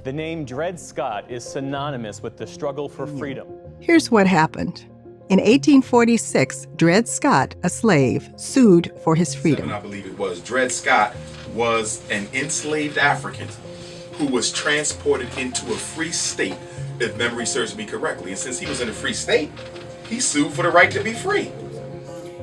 The name Dred Scott is synonymous with the struggle for freedom. Here's what happened. In 1846, Dred Scott, a slave, sued for his freedom. I believe it was. Dred Scott was an enslaved African who was transported into a free state, if memory serves me correctly. And since he was in a free state, he sued for the right to be free.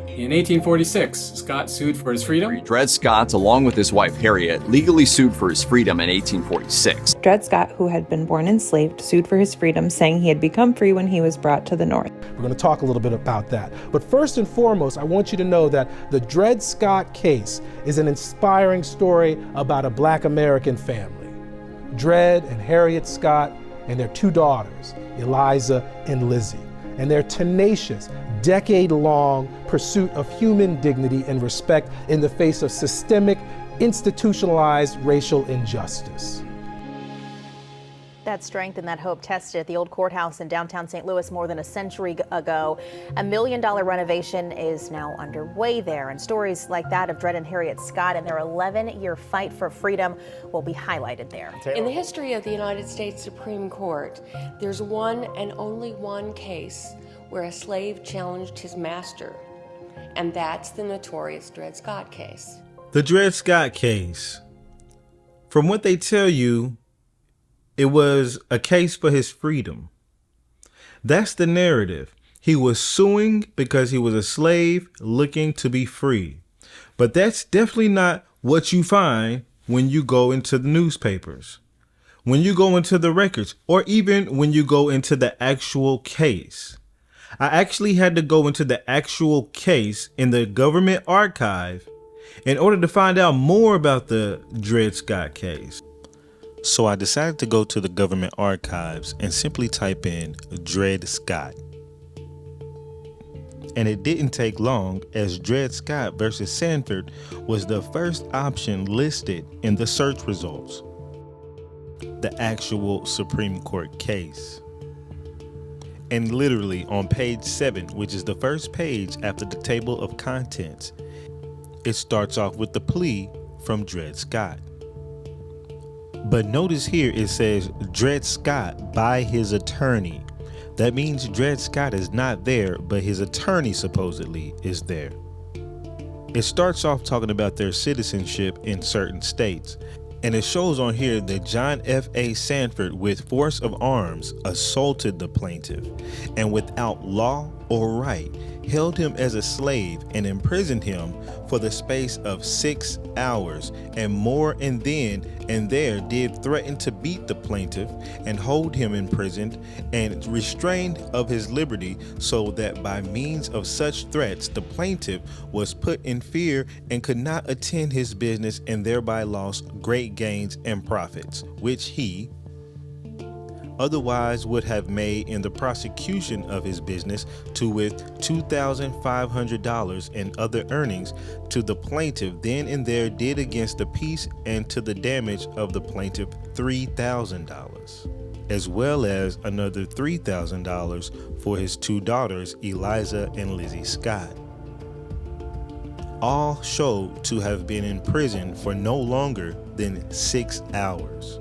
In 1846, Scott sued for his freedom. Dred Scott, along with his wife Harriet, legally sued for his freedom in 1846. Dred Scott, who had been born enslaved, sued for his freedom, saying he had become free when he was brought to the North. We're going to talk a little bit about that. But first and foremost, I want you to know that the Dred Scott case is an inspiring story about a Black American family. Dred and Harriet Scott and their two daughters, Eliza and Lizzie, and their tenacious, decade-long pursuit of human dignity and respect in the face of systemic, institutionalized racial injustice. That strength and that hope tested at the old courthouse in downtown St. Louis more than a century ago. $1 million renovation is now underway there, and stories like that of Dred and Harriet Scott and their 11-year fight for freedom will be highlighted there. In the history of the United States Supreme Court, there's one and only one case where a slave challenged his master, and that's the notorious Dred Scott case. The Dred Scott case, from what they tell you, it was a case for his freedom. That's the narrative. He was suing because he was a slave looking to be free. But that's definitely not what you find when you go into the newspapers, when you go into the records, or even when you go into the actual case. I actually had to go into the actual case in the government archive in order to find out more about the Dred Scott case. So I decided to go to the government archives and simply type in Dred Scott. And it didn't take long, as Dred Scott versus Sanford was the first option listed in the search results. The actual Supreme Court case. And literally on page 7, which is the first page after the table of contents, it starts off with the plea from Dred Scott. But notice here it says Dred Scott by his attorney. That means Dred Scott is not there, but his attorney supposedly is there. It starts off talking about their citizenship in certain states. And it shows on here that John F.A. Sanford, with force of arms, assaulted the plaintiff and without law or right held him as a slave and imprisoned him for the space of 6 hours and more, and then and there did threaten to beat the plaintiff and hold him imprisoned and restrained of his liberty, so that by means of such threats the plaintiff was put in fear and could not attend his business, and thereby lost great gains and profits, which he otherwise would have made in the prosecution of his business, to with $2,500 and other earnings to the plaintiff then and there did against the peace, and to the damage of the plaintiff $3,000, as well as another $3,000 for his two daughters, Eliza and Lizzie Scott. All showed to have been in prison for no longer than 6 hours.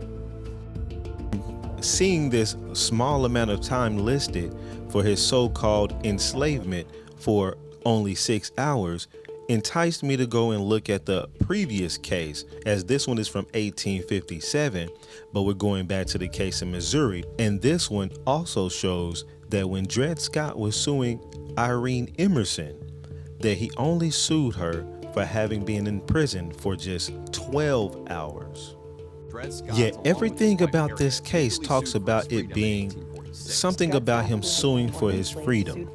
Seeing this small amount of time listed for his so-called enslavement for only 6 hours enticed me to go and look at the previous case, as this one is from 1857, but we're going back to the case in Missouri. And this one also shows that when Dred Scott was suing Irene Emerson, that he only sued her for having been in prison for just 12 hours. Yet everything about this case talks about it being something about him suing for his freedom.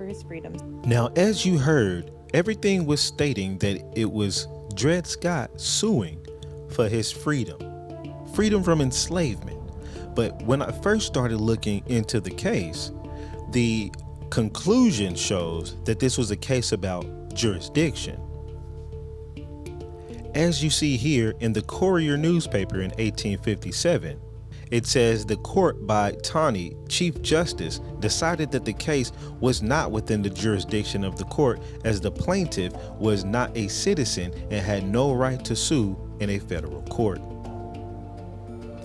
Now, as you heard, everything was stating that it was Dred Scott suing for his freedom from enslavement. But when I first started looking into the case, the conclusion shows that this was a case about jurisdiction. As you see here in the Courier newspaper in 1857, it says the court by Taney, Chief Justice, decided that the case was not within the jurisdiction of the court, as the plaintiff was not a citizen and had no right to sue in a federal court.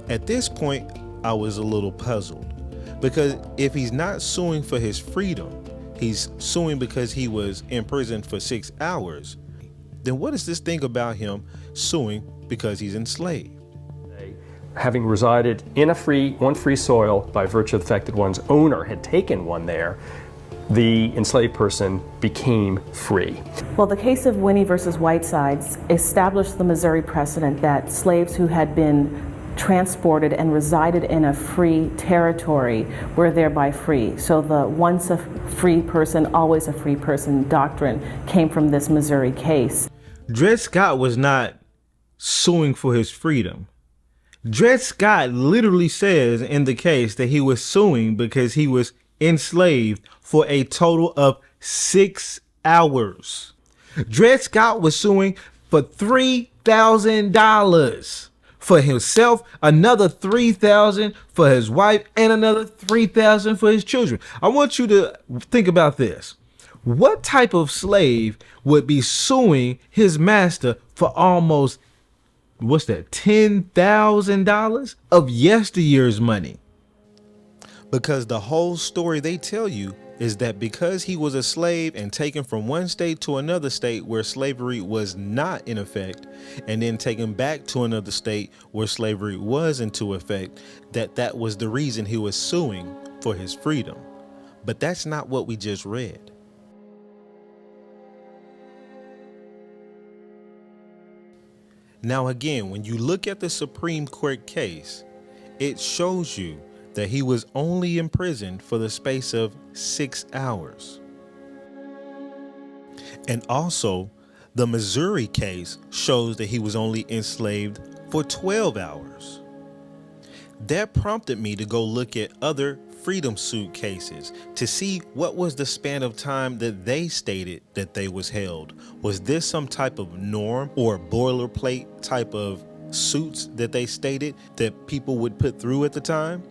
At this point, I was a little puzzled. Because if he's not suing for his freedom, he's suing because he was in prison for 6 hours, then what is this thing about him suing because he's enslaved? Having resided in on free soil by virtue of the fact that one's owner had taken one there, the enslaved person became free. Well, the case of Winnie versus Whitesides established the Missouri precedent that slaves who had been transported and resided in a free territory were thereby free. So the once a free person, always a free person doctrine came from this Missouri case. Dred Scott was not suing for his freedom. Dred Scott literally says in the case that he was suing because he was enslaved for a total of 6 hours. Dred Scott was suing for $3,000 for himself, another $3,000 for his wife, and another $3,000 for his children. I want you to think about this. What type of slave would be suing his master for almost, $10,000 of yesteryear's money? Because the whole story they tell you is that because he was a slave and taken from one state to another state where slavery was not in effect, and then taken back to another state where slavery was into effect, that was the reason he was suing for his freedom. But that's not what we just read. Now again, when you look at the Supreme Court case, it shows you that he was only imprisoned for the space of 6 hours. And also, the Missouri case shows that he was only enslaved for 12 hours. That prompted me to go look at other freedom suit cases to see what was the span of time that they stated that they was held. Was this some type of norm or boilerplate type of suits that they stated that people would put through at the time?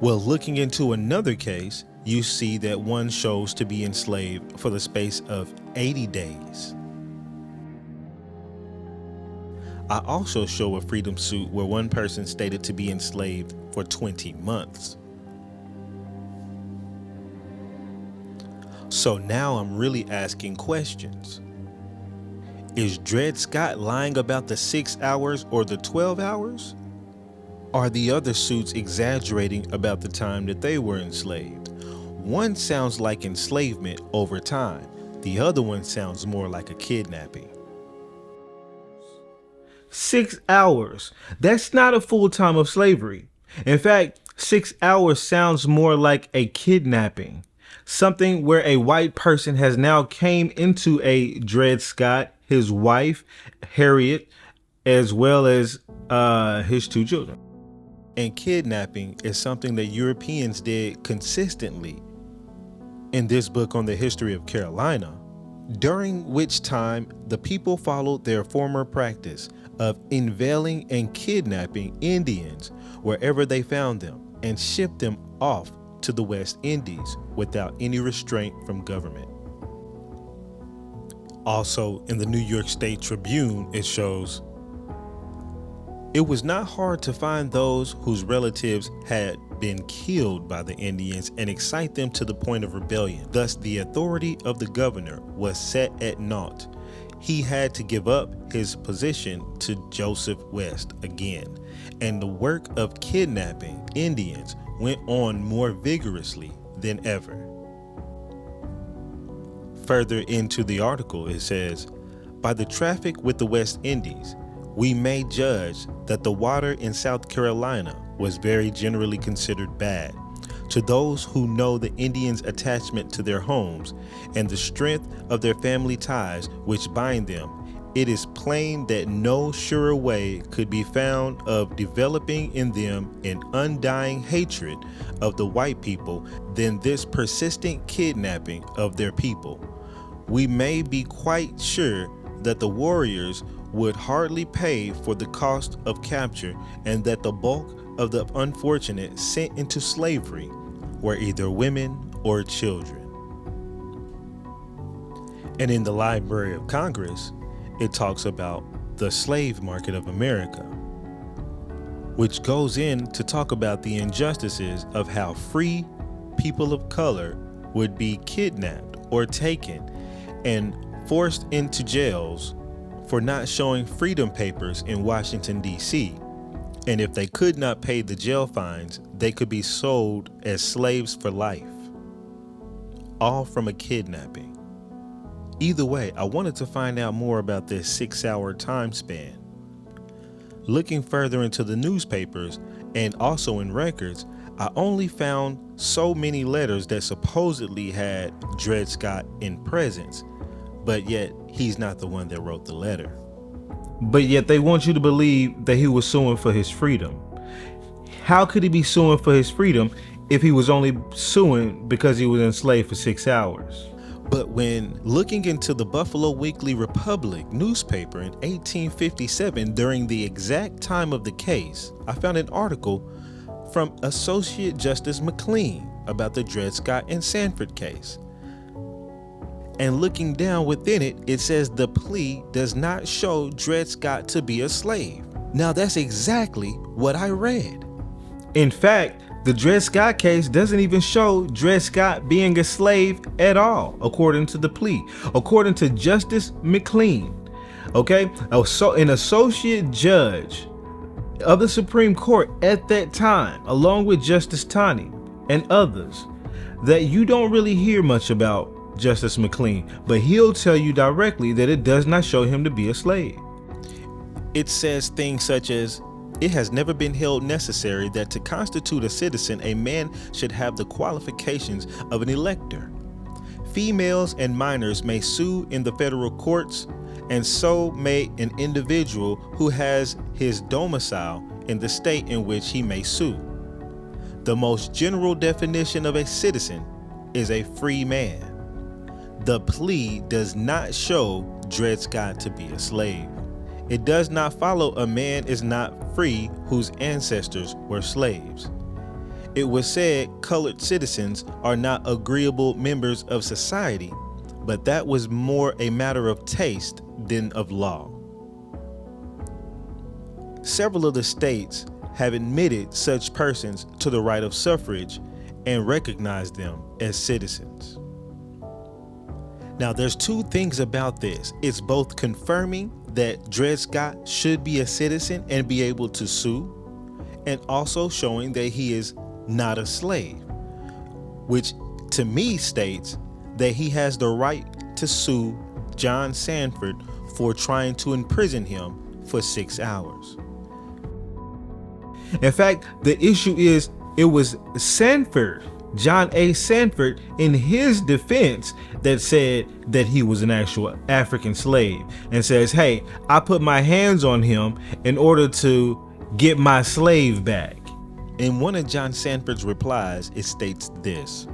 Well, looking into another case, you see that one shows to be enslaved for the space of 80 days. I also show a freedom suit where one person stated to be enslaved for 20 months. So now I'm really asking questions. Is Dred Scott lying about the 6 hours or the 12 hours? Are the other suits exaggerating about the time that they were enslaved? One sounds like enslavement over time. The other one sounds more like a kidnapping. 6 hours. That's not a full time of slavery. In fact, 6 hours sounds more like a kidnapping. Something where a white person has now came into a Dred Scott, his wife, Harriet, as well as his 2 children. And kidnapping is something that Europeans did consistently. In this book on the history of Carolina, during which time the people followed their former practice of unveiling and kidnapping Indians wherever they found them and shipped them off to the West Indies without any restraint from government. Also, in the New York State Tribune, it shows, it was not hard to find those whose relatives had been killed by the Indians and excite them to the point of rebellion. Thus, the authority of the governor was set at naught. He had to give up his position to Joseph West again, and the work of kidnapping Indians went on more vigorously than ever. Further into the article, it says, by the traffic with the West Indies, we may judge that the water in South Carolina was very generally considered bad. To those who know the Indians' attachment to their homes and the strength of their family ties which bind them, it is plain that no surer way could be found of developing in them an undying hatred of the white people than this persistent kidnapping of their people. We may be quite sure that the warriors would hardly pay for the cost of capture, and that the bulk of the unfortunate sent into slavery were either women or children. And in the Library of Congress, it talks about the slave market of America. which goes in to talk about the injustices of how free people of color would be kidnapped or taken and forced into jails for not showing freedom papers in Washington, D.C. And if they could not pay the jail fines, they could be sold as slaves for life. All from a kidnapping. Either way, I wanted to find out more about this 6-hour time span. Looking further into the newspapers and also in records, I only found so many letters that supposedly had Dred Scott in presence, but yet he's not the one that wrote the letter. But yet they want you to believe that he was suing for his freedom. How could he be suing for his freedom if he was only suing because he was enslaved for 6 hours? But when looking into the Buffalo Weekly Republic newspaper in 1857, during the exact time of the case, I found an article from Associate Justice McLean about the Dred Scott and Sanford case. And looking down within it, it says the plea does not show Dred Scott to be a slave. Now that's exactly what I read. In fact, the Dred Scott case doesn't even show Dred Scott being a slave at all, according to the plea. According to Justice McLean, okay, so an associate judge of the Supreme Court at that time, along with Justice Taney and others, that you don't really hear much about Justice McLean, but he'll tell you directly that it does not show him to be a slave. It says things such as, it has never been held necessary that to constitute a citizen, a man should have the qualifications of an elector. Females and minors may sue in the federal courts, and so may an individual who has his domicile in the state in which he may sue. The most general definition of a citizen is a free man. The plea does not show Dred Scott to be a slave. It does not follow a man is not free whose ancestors were slaves. It was said colored citizens are not agreeable members of society, but that was more a matter of taste than of law. Several of the states have admitted such persons to the right of suffrage and recognized them as citizens. Now, there's two things about this. It's both confirming that Dred Scott should be a citizen and be able to sue, and also showing that he is not a slave, which to me states that he has the right to sue John Sanford for trying to imprison him for 6 hours. In fact, the issue is it was Sanford, John A. Sanford, in his defense that said that he was an actual African slave and says, hey, I put my hands on him in order to get my slave back. In one of John Sanford's replies, it states this,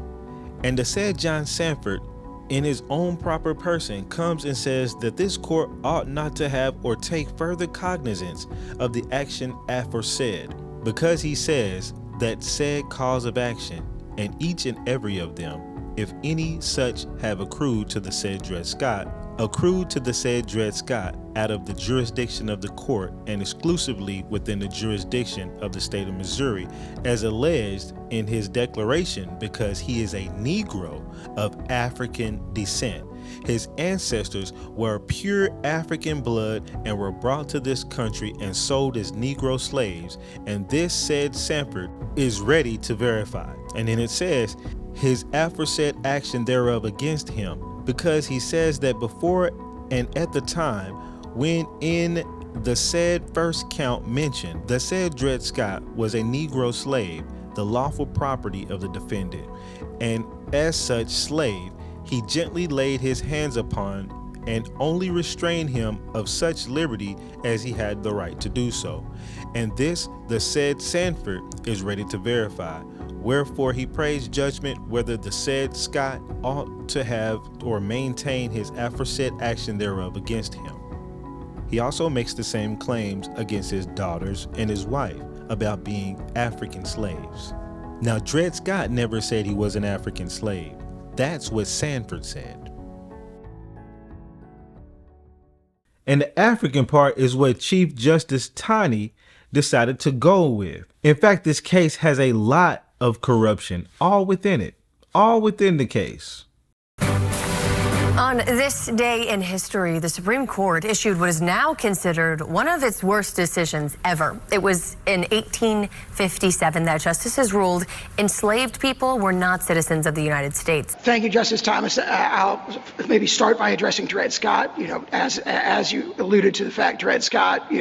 and the said John Sanford in his own proper person comes and says that this court ought not to have or take further cognizance of the action aforesaid, because he says that said cause of action and each and every of them, if any such have accrued to the said Dred Scott, accrued to the said Dred Scott out of the jurisdiction of the court and exclusively within the jurisdiction of the state of Missouri, as alleged in his declaration, because he is a Negro of African descent. His ancestors were pure African blood and were brought to this country and sold as Negro slaves, and this said Sanford is ready to verify. And then it says, his aforesaid action thereof against him, because he says that before and at the time when in the said first count mentioned, the said Dred Scott was a Negro slave, the lawful property of the defendant, and as such slave, he gently laid his hands upon and only restrained him of such liberty as he had the right to do so. And this the said Sanford is ready to verify. Wherefore he prays judgment whether the said Scott ought to have or maintain his aforesaid action thereof against him. He also makes the same claims against his daughters and his wife about being African slaves. Now, Dred Scott never said he was an African slave. That's what Sanford said. And the African part is what Chief Justice Taney decided to go with. In fact, this case has a lot of corruption all within it, all within the case. On this day in history, the Supreme Court issued what is now considered one of its worst decisions ever. It was in 1857 that justices ruled enslaved people were not citizens of the United States. Thank you, Justice Thomas. I'll maybe start by addressing Dred Scott. As you alluded to the fact, Dred Scott,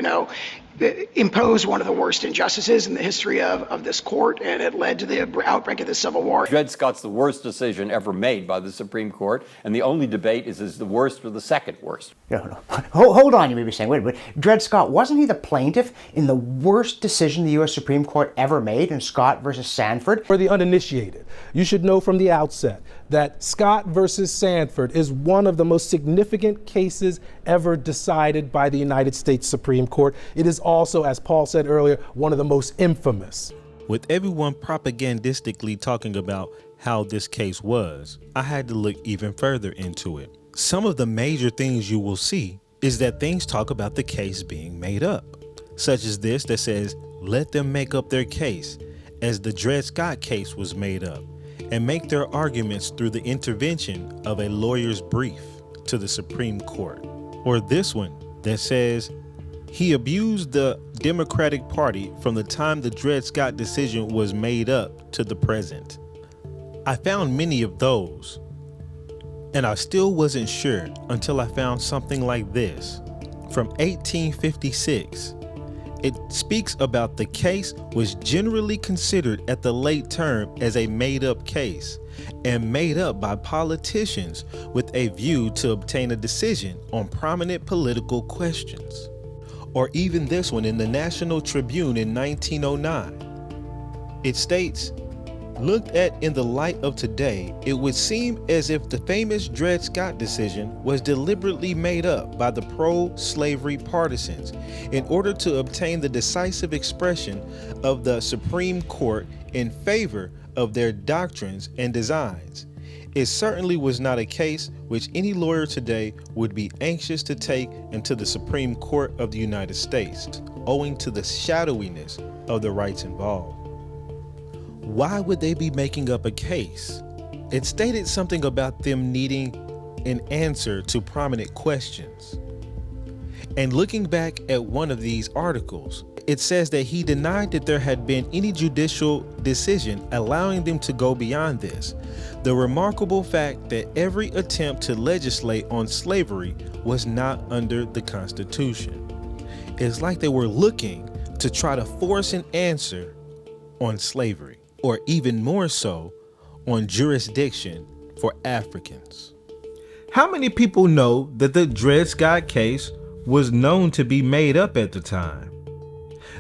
imposed one of the worst injustices in the history of this court, and it led to the outbreak of the Civil War. Dred Scott's the worst decision ever made by the Supreme Court, and the only debate is the worst or the second worst. No. Hold on, you may be saying, wait a minute. Dred Scott, wasn't he the plaintiff in the worst decision the U.S. Supreme Court ever made in Scott versus Sanford? For the uninitiated, you should know from the outset that Scott versus Sanford is one of the most significant cases ever decided by the United States Supreme Court. It is also, as Paul said earlier, one of the most infamous. With everyone propagandistically talking about how this case was, I had to look even further into it. Some of the major things you will see is that things talk about the case being made up, such as this that says, let them make up their case, as the Dred Scott case was made up, and make their arguments through the intervention of a lawyer's brief to the Supreme Court. Or this one that says, he abused the Democratic Party from the time the Dred Scott decision was made up to the present. I found many of those, and I still wasn't sure until I found something like this from 1856. It speaks about the case was generally considered at the late term as a made-up case and made up by politicians with a view to obtain a decision on prominent political questions. Or even this one in the National Tribune in 1909. It states, looked at in the light of today, it would seem as if the famous Dred Scott decision was deliberately made up by the pro-slavery partisans in order to obtain the decisive expression of the Supreme Court in favor of their doctrines and designs. It certainly was not a case which any lawyer today would be anxious to take into the Supreme Court of the United States, owing to the shadowiness of the rights involved. Why would they be making up a case? It stated something about them needing an answer to prominent questions. And looking back at one of these articles, it says that he denied that there had been any judicial decision allowing them to go beyond this. The remarkable fact that every attempt to legislate on slavery was not under the Constitution. It's like they were looking to try to force an answer on slavery, or even more so, on jurisdiction for Africans. How many people know that the Dred Scott case was known to be made up at the time?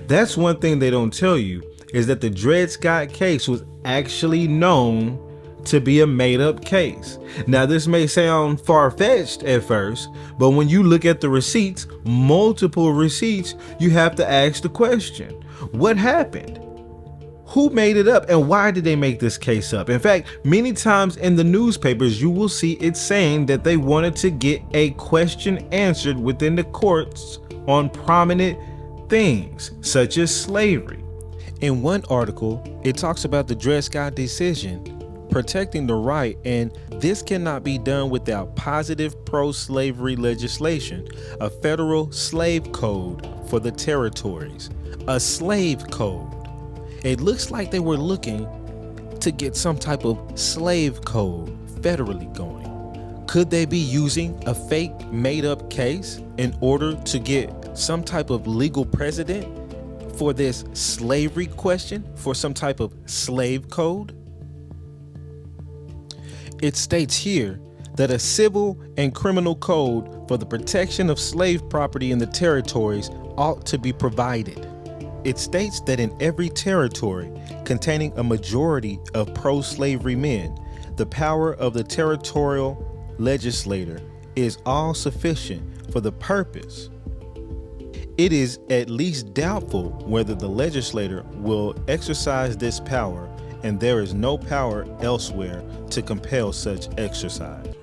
That's one thing they don't tell you, is that the Dred Scott case was actually known to be a made-up case. Now, this may sound far-fetched at first, but when you look at the receipts, multiple receipts, you have to ask the question, what happened? Who made it up, and why did they make this case up? In fact, many times in the newspapers, you will see it saying that they wanted to get a question answered within the courts on prominent things, such as slavery. In one article, it talks about the Dred Scott decision protecting the right, and this cannot be done without positive pro-slavery legislation, a federal slave code for the territories, a slave code. It looks like they were looking to get some type of slave code federally going. Could they be using a fake made-up case in order to get some type of legal precedent for this slavery question, for some type of slave code? It states here that a civil and criminal code for the protection of slave property in the territories ought to be provided. It states that in every territory containing a majority of pro-slavery men, the power of the territorial legislator is all sufficient for the purpose. It is at least doubtful whether the legislator will exercise this power, and there is no power elsewhere to compel such exercise.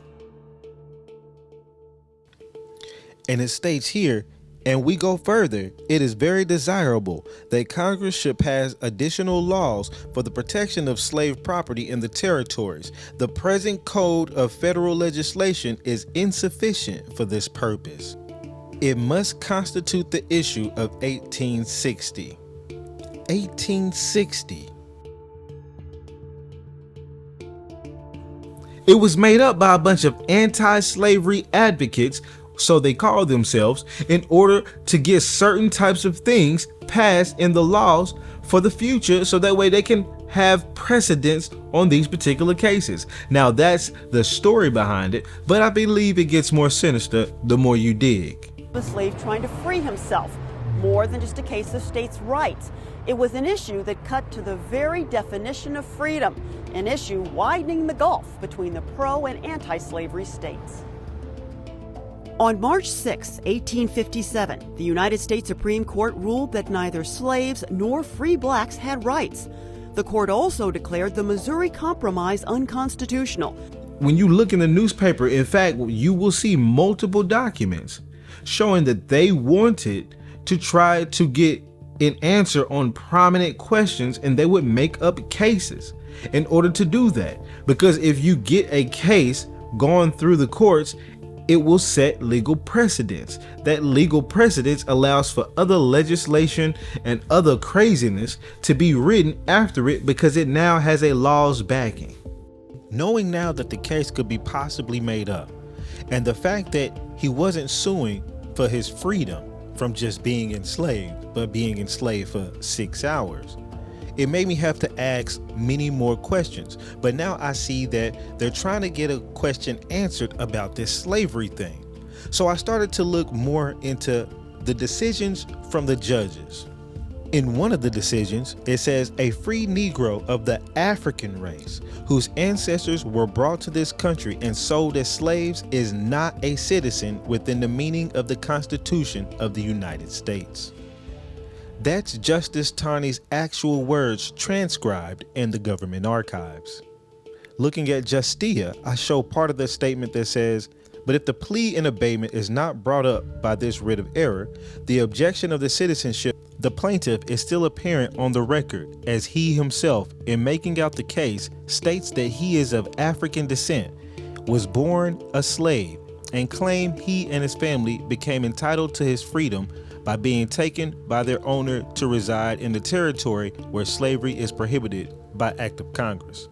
And it states here, And we go further. It is very desirable that Congress should pass additional laws for the protection of slave property in the territories. The present code of federal legislation is insufficient for this purpose. It must constitute the issue of 1860. 1860. It was made up by a bunch of anti-slavery advocates, so they call themselves, in order to get certain types of things passed in the laws for the future, so that way they can have precedence on these particular cases. Now that's the story behind it, but I believe it gets more sinister the more you dig. A slave trying to free himself, more than just a case of states' rights. It was an issue that cut to the very definition of freedom, an issue widening the gulf between the pro and anti-slavery states. On March 6, 1857, the United States Supreme Court ruled that neither slaves nor free blacks had rights. The court also declared the Missouri Compromise unconstitutional. When you look in the newspaper, in fact, you will see multiple documents showing that they wanted to try to get an answer on prominent questions, and they would make up cases in order to do that. Because if you get a case going through the courts, it will set legal precedents. That legal precedence allows for other legislation and other craziness to be written after it, because it now has a law's backing. Knowing now that the case could be possibly made up, and the fact that he wasn't suing for his freedom from just being enslaved, but being enslaved for 6 hours, it made me have to ask many more questions. But now I see that they're trying to get a question answered about this slavery thing. So I started to look more into the decisions from the judges. In one of the decisions, it says a free Negro of the African race whose ancestors were brought to this country and sold as slaves is not a citizen within the meaning of the Constitution of the United States. That's Justice Taney's actual words transcribed in the government archives. Looking at Justia, I show part of the statement that says, but if the plea in abatement is not brought up by this writ of error, the objection of the citizenship, the plaintiff is still apparent on the record, as he himself, in making out the case, states that he is of African descent, was born a slave, and claim he and his family became entitled to his freedom by being taken by their owner to reside in the territory where slavery is prohibited by act of Congress.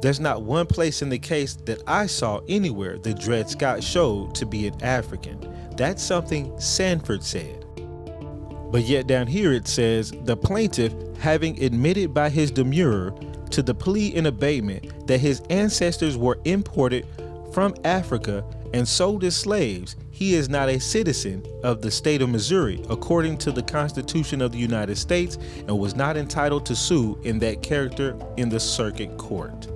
There's not one place in the case that I saw anywhere that Dred Scott showed to be an African. That's something Sanford said. But yet down here it says, the plaintiff having admitted by his demurrer to the plea in abatement that his ancestors were imported from Africa and sold as slaves, he is not a citizen of the state of Missouri according to the Constitution of the United States, and was not entitled to sue in that character in the circuit court.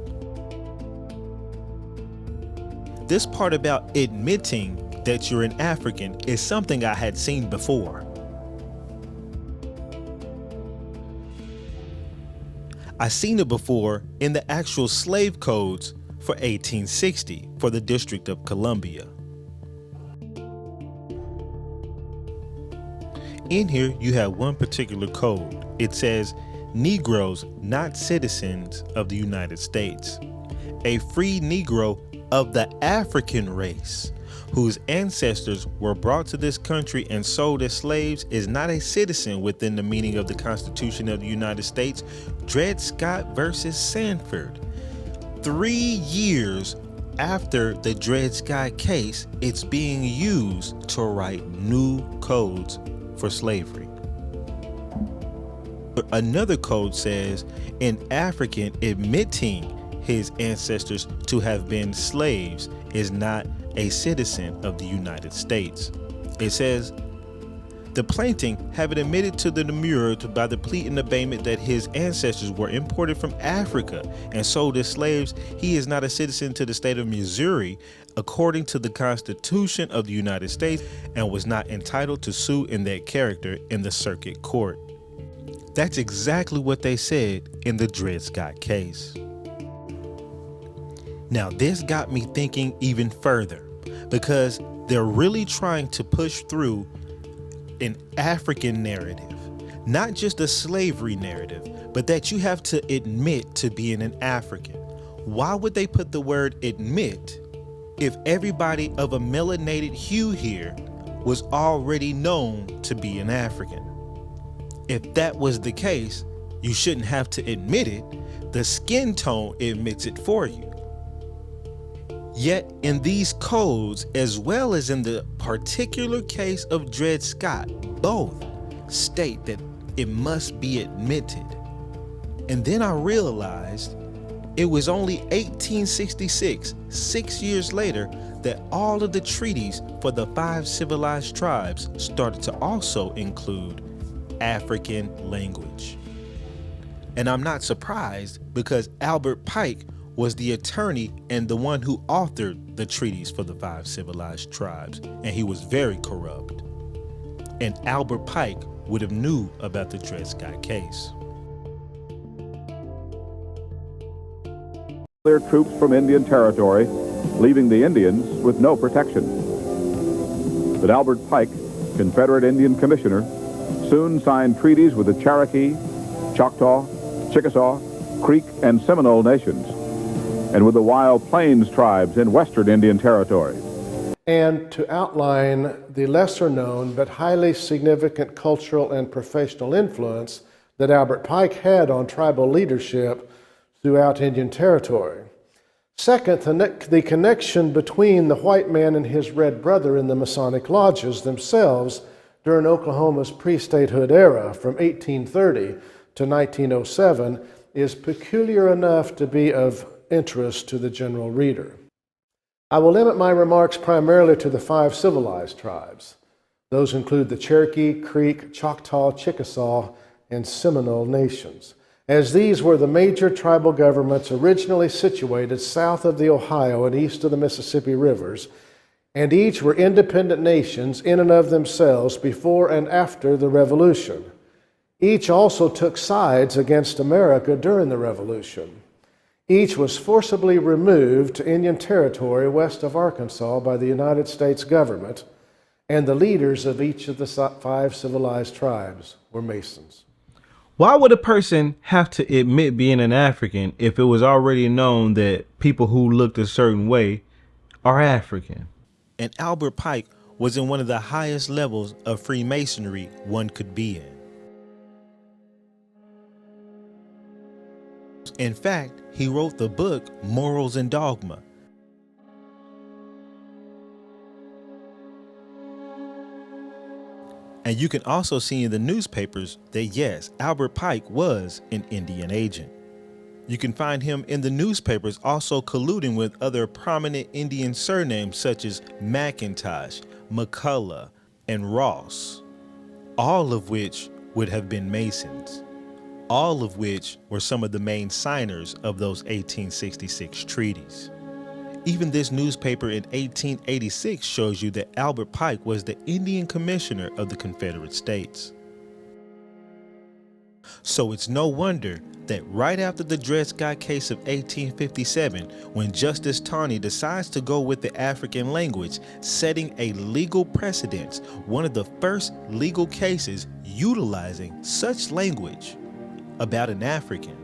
This part about admitting that you're an African is something I had seen before. I seen it before in the actual slave codes for 1860 for the District of Columbia. In here you have one particular code. It says, Negroes not citizens of the United States. A free Negro of the African race whose ancestors were brought to this country and sold as slaves is not a citizen within the meaning of the Constitution of the United States. Dred Scott versus Sanford. 3 years after the Dred Scott case, it's being used to write new codes for slavery. Another code says an African admitting his ancestors to have been slaves is not a citizen of the United States. It says, the plaintiff having admitted to the demurrer by the plea in abatement that his ancestors were imported from Africa and sold as slaves, he is not a citizen to the state of Missouri according to the Constitution of the United States, and was not entitled to sue in that character in the circuit court. That's exactly what they said in the Dred Scott case. Now this got me thinking even further, because they're really trying to push through an African narrative, not just a slavery narrative, but that you have to admit to being an African. Why would they put the word admit if everybody of a melanated hue here was already known to be an African? If that was the case, you shouldn't have to admit it. The skin tone admits it for you. Yet in these codes, as well as in the particular case of Dred Scott, both state that it must be admitted. And then I realized it was only 1866, 6 years later, that all of the treaties for the 5 civilized tribes started to also include African language. And I'm not surprised, because Albert Pike was the attorney and the one who authored the treaties for the 5 civilized tribes, and he was very corrupt. And Albert Pike would have knew about the Dred Scott case. Their troops from Indian Territory, leaving the Indians with no protection. But Albert Pike, Confederate Indian Commissioner, soon signed treaties with the Cherokee, Choctaw, Chickasaw, Creek, and Seminole nations, and with the Wild Plains tribes in Western Indian Territory. And to outline the lesser known but highly significant cultural and professional influence that Albert Pike had on tribal leadership throughout Indian Territory. Second, the connection between the white man and his red brother in the Masonic lodges themselves during Oklahoma's pre-statehood era from 1830 to 1907 is peculiar enough to be of interest to the general reader. I will limit my remarks primarily to the 5 civilized tribes. Those include the Cherokee, Creek, Choctaw, Chickasaw, and Seminole nations, as these were the major tribal governments originally situated south of the Ohio and east of the Mississippi rivers, and each were independent nations in and of themselves before and after the Revolution. Each also took sides against America during the Revolution. Each was forcibly removed to Indian Territory west of Arkansas by the United States government, and the leaders of each of the 5 civilized tribes were Masons. Why would a person have to admit being an African if it was already known that people who looked a certain way are African? And Albert Pike was in one of the highest levels of Freemasonry one could be in. In fact, he wrote the book Morals and Dogma. And you can also see in the newspapers that yes, Albert Pike was an Indian agent. You can find him in the newspapers also colluding with other prominent Indian surnames such as McIntosh, McCullough, and Ross, all of which would have been Masons, all of which were some of the main signers of those 1866 treaties. Even this newspaper in 1886 shows you that Albert Pike was the Indian Commissioner of the Confederate States. So it's no wonder that right after the Dred Scott case of 1857, when Justice Taney decides to go with the African language, setting a legal precedent, one of the first legal cases utilizing such language about an African,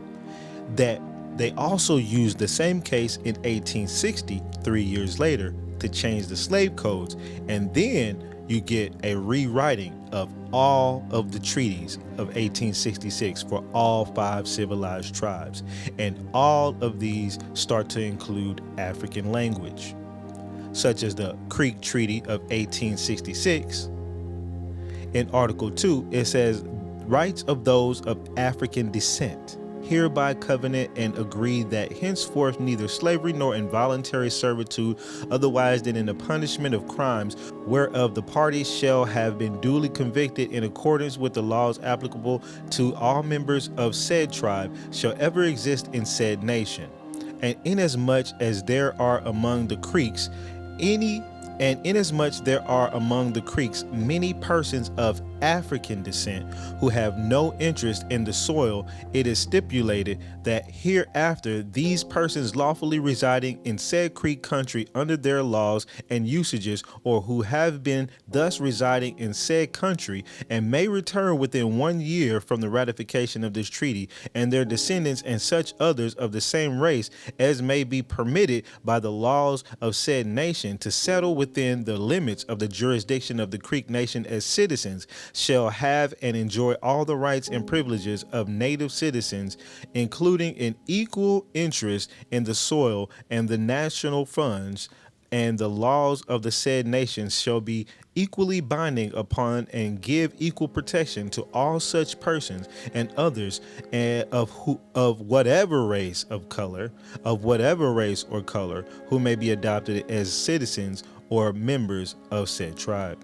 that they also used the same case in 1860, 3 years later, to change the slave codes. And then you get a rewriting of all of the treaties of 1866 for all 5 civilized tribes. And all of these start to include African language, such as the Creek Treaty of 1866. In Article 2, it says, rights of those of African descent hereby covenant and agree that henceforth neither slavery nor involuntary servitude otherwise than in the punishment of crimes whereof the parties shall have been duly convicted in accordance with the laws applicable to all members of said tribe shall ever exist in said nation. And inasmuch as there are among the Creeks many persons of African descent who have no interest in the soil, it is stipulated that hereafter these persons lawfully residing in said Creek country under their laws and usages, or who have been thus residing in said country and may return within 1 year from the ratification of this treaty, and their descendants and such others of the same race as may be permitted by the laws of said nation to settle within the limits of the jurisdiction of the Creek nation as citizens, shall have and enjoy all the rights and privileges of native citizens, including an equal interest in the soil and the national funds, and the laws of the said nations shall be equally binding upon and give equal protection to all such persons and others of whatever race or color who may be adopted as citizens or members of said tribe.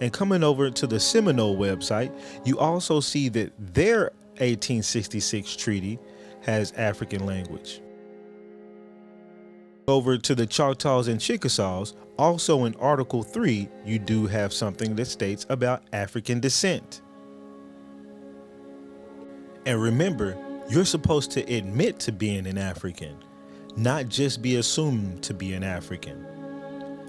And coming over to the Seminole website, you also see that their 1866 treaty has African language. Over to the Choctaws and Chickasaws, also in Article 3, you do have something that states about African descent. And remember, you're supposed to admit to being an African, not just be assumed to be an African.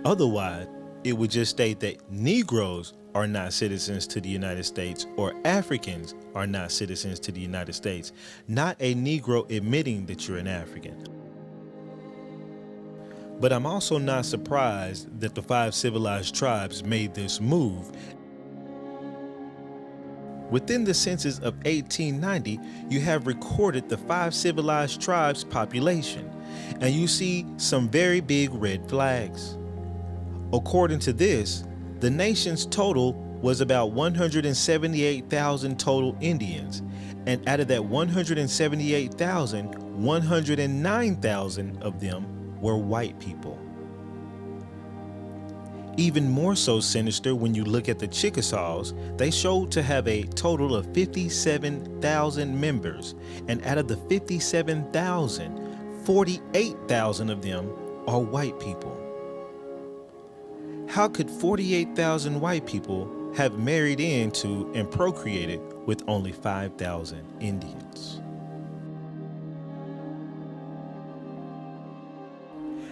Otherwise, it would just state that Negroes are not citizens to the United States, or Africans are not citizens to the United States, not a Negro admitting that you're an African. But I'm also not surprised that the 5 civilized tribes made this move. Within the census of 1890, you have recorded the 5 civilized tribes' population, and you see some very big red flags. According to this, the nation's total was about 178,000 total Indians, and out of that 178,000, 109,000 of them were white people. Even more so sinister when you look at the Chickasaws, they showed to have a total of 57,000 members, and out of the 57,000, 48,000 of them are white people. How could 48,000 white people have married into and procreated with only 5,000 Indians?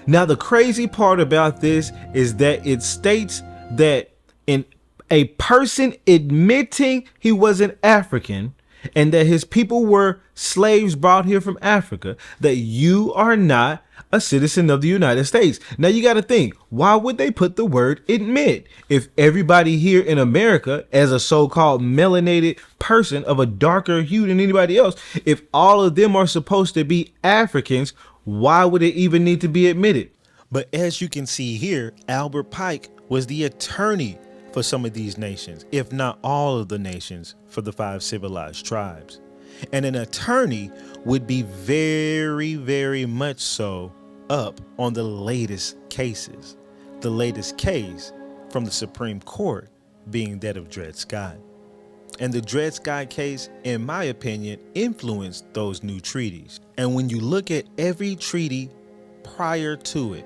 Now, the crazy part about this is that it states that in a person admitting he was an African and that his people were slaves brought here from Africa, that you are not a citizen of the United States. Now, you got to think, why would they put the word admit if everybody here in America, as a so-called melanated person of a darker hue than anybody else, if all of them are supposed to be Africans, why would it even need to be admitted? But as you can see here, Albert Pike was the attorney for some of these nations, if not all of the nations, for the 5 civilized tribes. And an attorney would be very, very much so up on the latest cases. The latest case from the Supreme Court being that of Dred Scott. And the Dred Scott case, in my opinion, influenced those new treaties. And when you look at every treaty prior to it,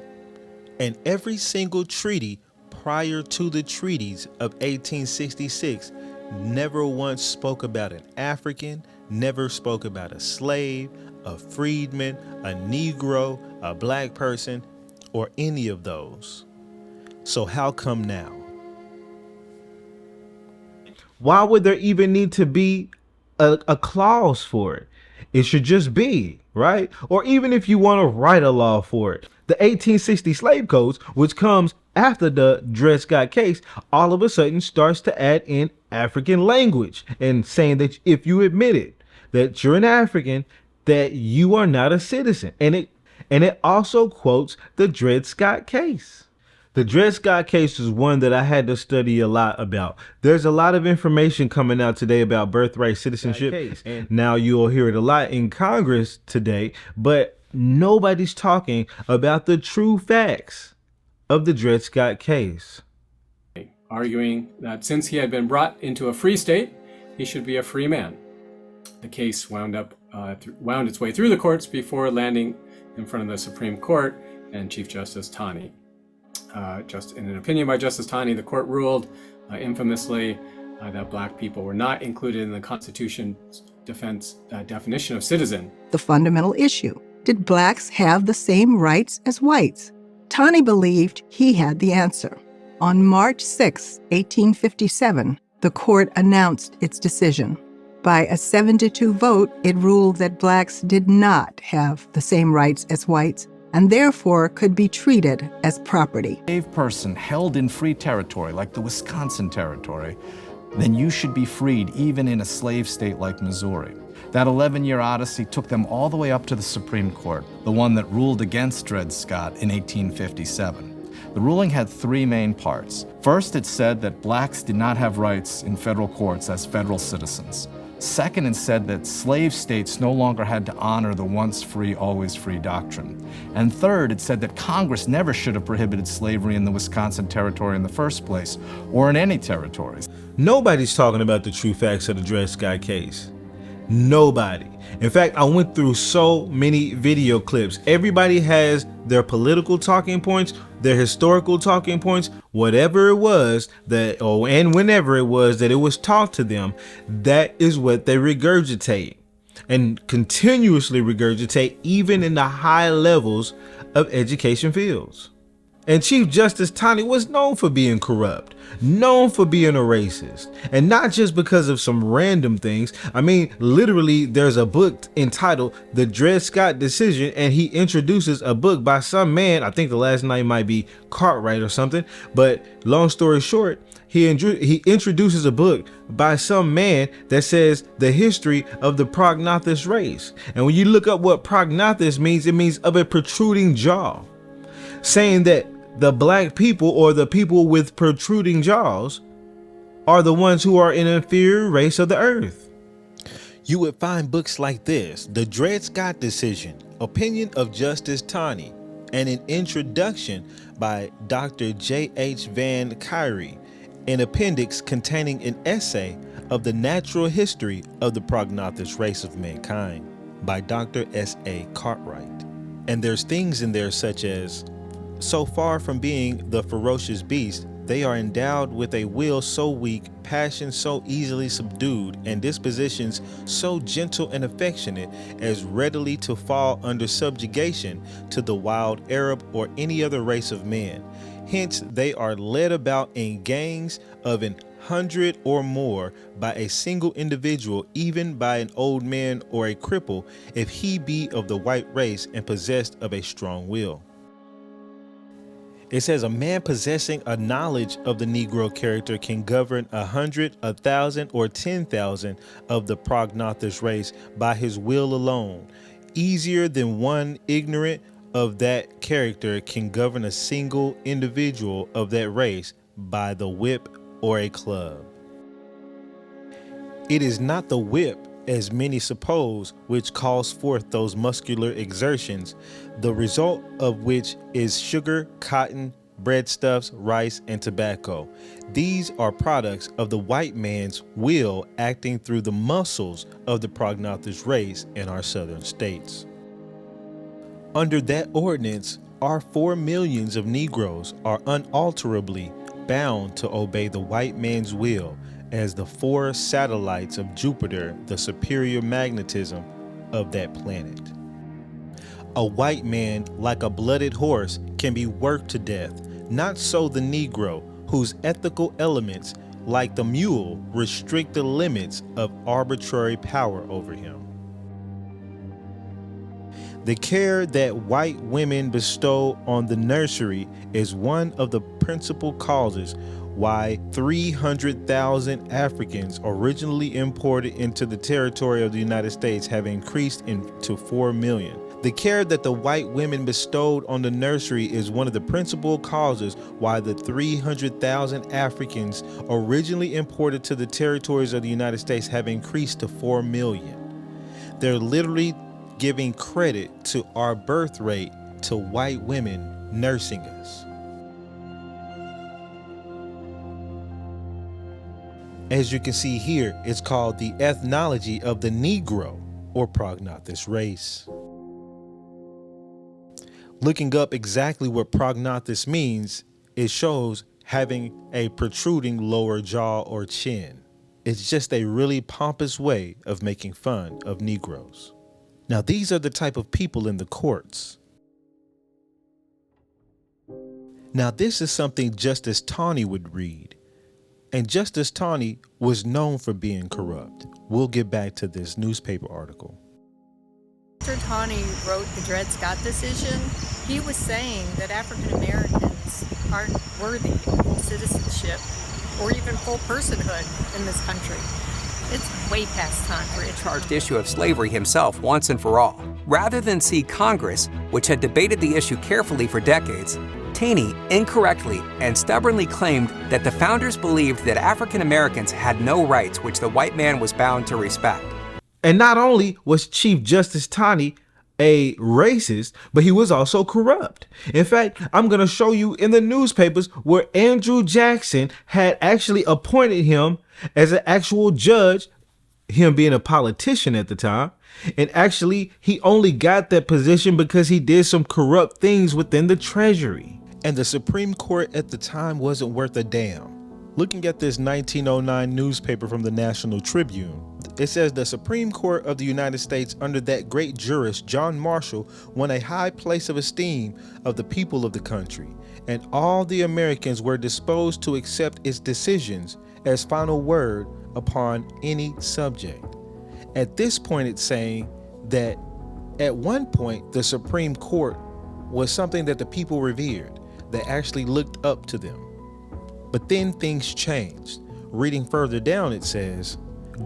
and every single treaty prior to the treaties of 1866, never once spoke about an African, never spoke about a slave, a freedman, a Negro, a black person, or any of those. So how come now? Why would there even need to be a clause for it? It should just be, right? Or even if you want to write a law for it. The 1860 slave codes, which comes after the Dred Scott case, all of a sudden starts to add in African language and saying that if you admit it, that you're an African, that you are not a citizen. And it also quotes the Dred Scott case. The Dred Scott case is one that I had to study a lot about. There's a lot of information coming out today about birthright citizenship. And now you'll hear it a lot in Congress today, but nobody's talking about the true facts of the Dred Scott case. Arguing that since he had been brought into a free state, he should be a free man. The case wound its way through the courts before landing in front of the Supreme Court and Chief Justice Taney. Just in an opinion by Justice Taney, the court ruled infamously that black people were not included in the Constitution's definition of citizen. The fundamental issue: did blacks have the same rights as whites? Taney believed he had the answer. On March 6, 1857, the court announced its decision. By a 7-2 vote, it ruled that blacks did not have the same rights as whites and therefore could be treated as property. If a person held in free territory, like the Wisconsin Territory, then you should be freed even in a slave state like Missouri. That 11-year odyssey took them all the way up to the Supreme Court, the one that ruled against Dred Scott in 1857. The ruling had three main parts. First, it said that blacks did not have rights in federal courts as federal citizens. Second, it said that slave states no longer had to honor the once free, always free doctrine. And third, it said that Congress never should have prohibited slavery in the Wisconsin Territory in the first place, or in any territories. Nobody's talking about the true facts of the Dred Scott case. Nobody. In fact, I went through so many video clips. Everybody has their political talking points, their historical talking points, whatever it was that, and whenever it was that it was taught to them, that is what they regurgitate and continuously regurgitate, even in the high levels of education fields. And Chief Justice Taney was known for being corrupt, known for being a racist, and not just because of some random things. I mean, literally, there's a book entitled The Dred Scott Decision, and he introduces a book by some man. I think the last name might be Cartwright or something, but long story short, he introduces a book by some man that says the history of the prognathous race. And when you look up what prognathous means, it means of a protruding jaw, saying that the black people, or the people with protruding jaws, are the ones who are an inferior race of the earth. You would find books like this: The Dred Scott Decision, Opinion of Justice Taney, and an introduction by Dr. J.H. Van Kyrie, an appendix containing an essay of the natural history of the prognathous race of mankind by Dr. S.A. Cartwright. And there's things in there such as, so far from being the ferocious beast, they are endowed with a will so weak, passion so easily subdued, and dispositions so gentle and affectionate as readily to fall under subjugation to the wild Arab or any other race of men. Hence, they are led about in gangs of 100 or more by a single individual, even by an old man or a cripple, if he be of the white race and possessed of a strong will. It says a man possessing a knowledge of the Negro character can govern 100, 1,000, or 10,000 of the prognathous race by his will alone, easier than one ignorant of that character can govern a single individual of that race by the whip or a club. It is not the whip, as many suppose, which calls forth those muscular exertions, the result of which is sugar, cotton, breadstuffs, rice, and tobacco. These are products of the white man's will acting through the muscles of the prognathous race in our southern states. Under that ordinance, our 4 millions of Negroes are unalterably bound to obey the white man's will as the 4 satellites of Jupiter, the superior magnetism of that planet. A white man, like a blooded horse, can be worked to death. Not so the Negro, whose ethical elements, like the mule, restrict the limits of arbitrary power over him. The care that white women bestow on the nursery is one of the principal causes why 300,000 Africans originally imported into the territory of the United States have increased to 4 million. The care that the white women bestowed on the nursery is one of the principal causes why the 300,000 Africans originally imported to the territories of the United States have increased to 4 million. They're literally giving credit to our birth rate to white women nursing us. As you can see here, it's called the ethnology of the Negro or prognathous race. Looking up exactly what prognathous means, it shows having a protruding lower jaw or chin. It's just a really pompous way of making fun of Negroes. Now, these are the type of people in the courts. Now, this is something Justice Taney would read. And Justice Taney was known for being corrupt. We'll get back to this newspaper article. After Taney wrote the Dred Scott decision, he was saying that African Americans aren't worthy of full citizenship or even full personhood in this country. It's way past time for it. Charged issue of slavery himself once and for all. Rather than see Congress, which had debated the issue carefully for decades, Taney incorrectly and stubbornly claimed that the founders believed that African Americans had no rights which the white man was bound to respect. And not only was Chief Justice Taney a racist, but he was also corrupt. In fact, I'm going to show you in the newspapers where Andrew Jackson had actually appointed him as an actual judge, him being a politician at the time. And actually, he only got that position because he did some corrupt things within the Treasury. And the Supreme Court at the time wasn't worth a damn. Looking at this 1909 newspaper from the National Tribune, it says the Supreme Court of the United States under that great jurist John Marshall won a high place of esteem of the people of the country, and all the Americans were disposed to accept its decisions as final word upon any subject. At this point, it's saying that at one point the Supreme Court was something that the people revered. They actually looked up to them. But then things changed. Reading further down, it says,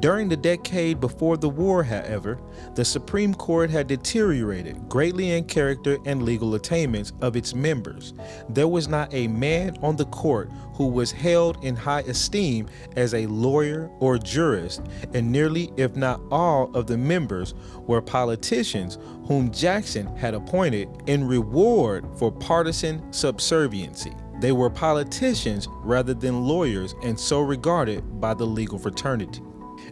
during the decade before the war, however, the Supreme Court had deteriorated greatly in character and legal attainments of its members. There was not a man on the court who was held in high esteem as a lawyer or jurist, and nearly, if not all, of the members were politicians whom Jackson had appointed in reward for partisan subserviency. They were politicians rather than lawyers, and so regarded by the legal fraternity.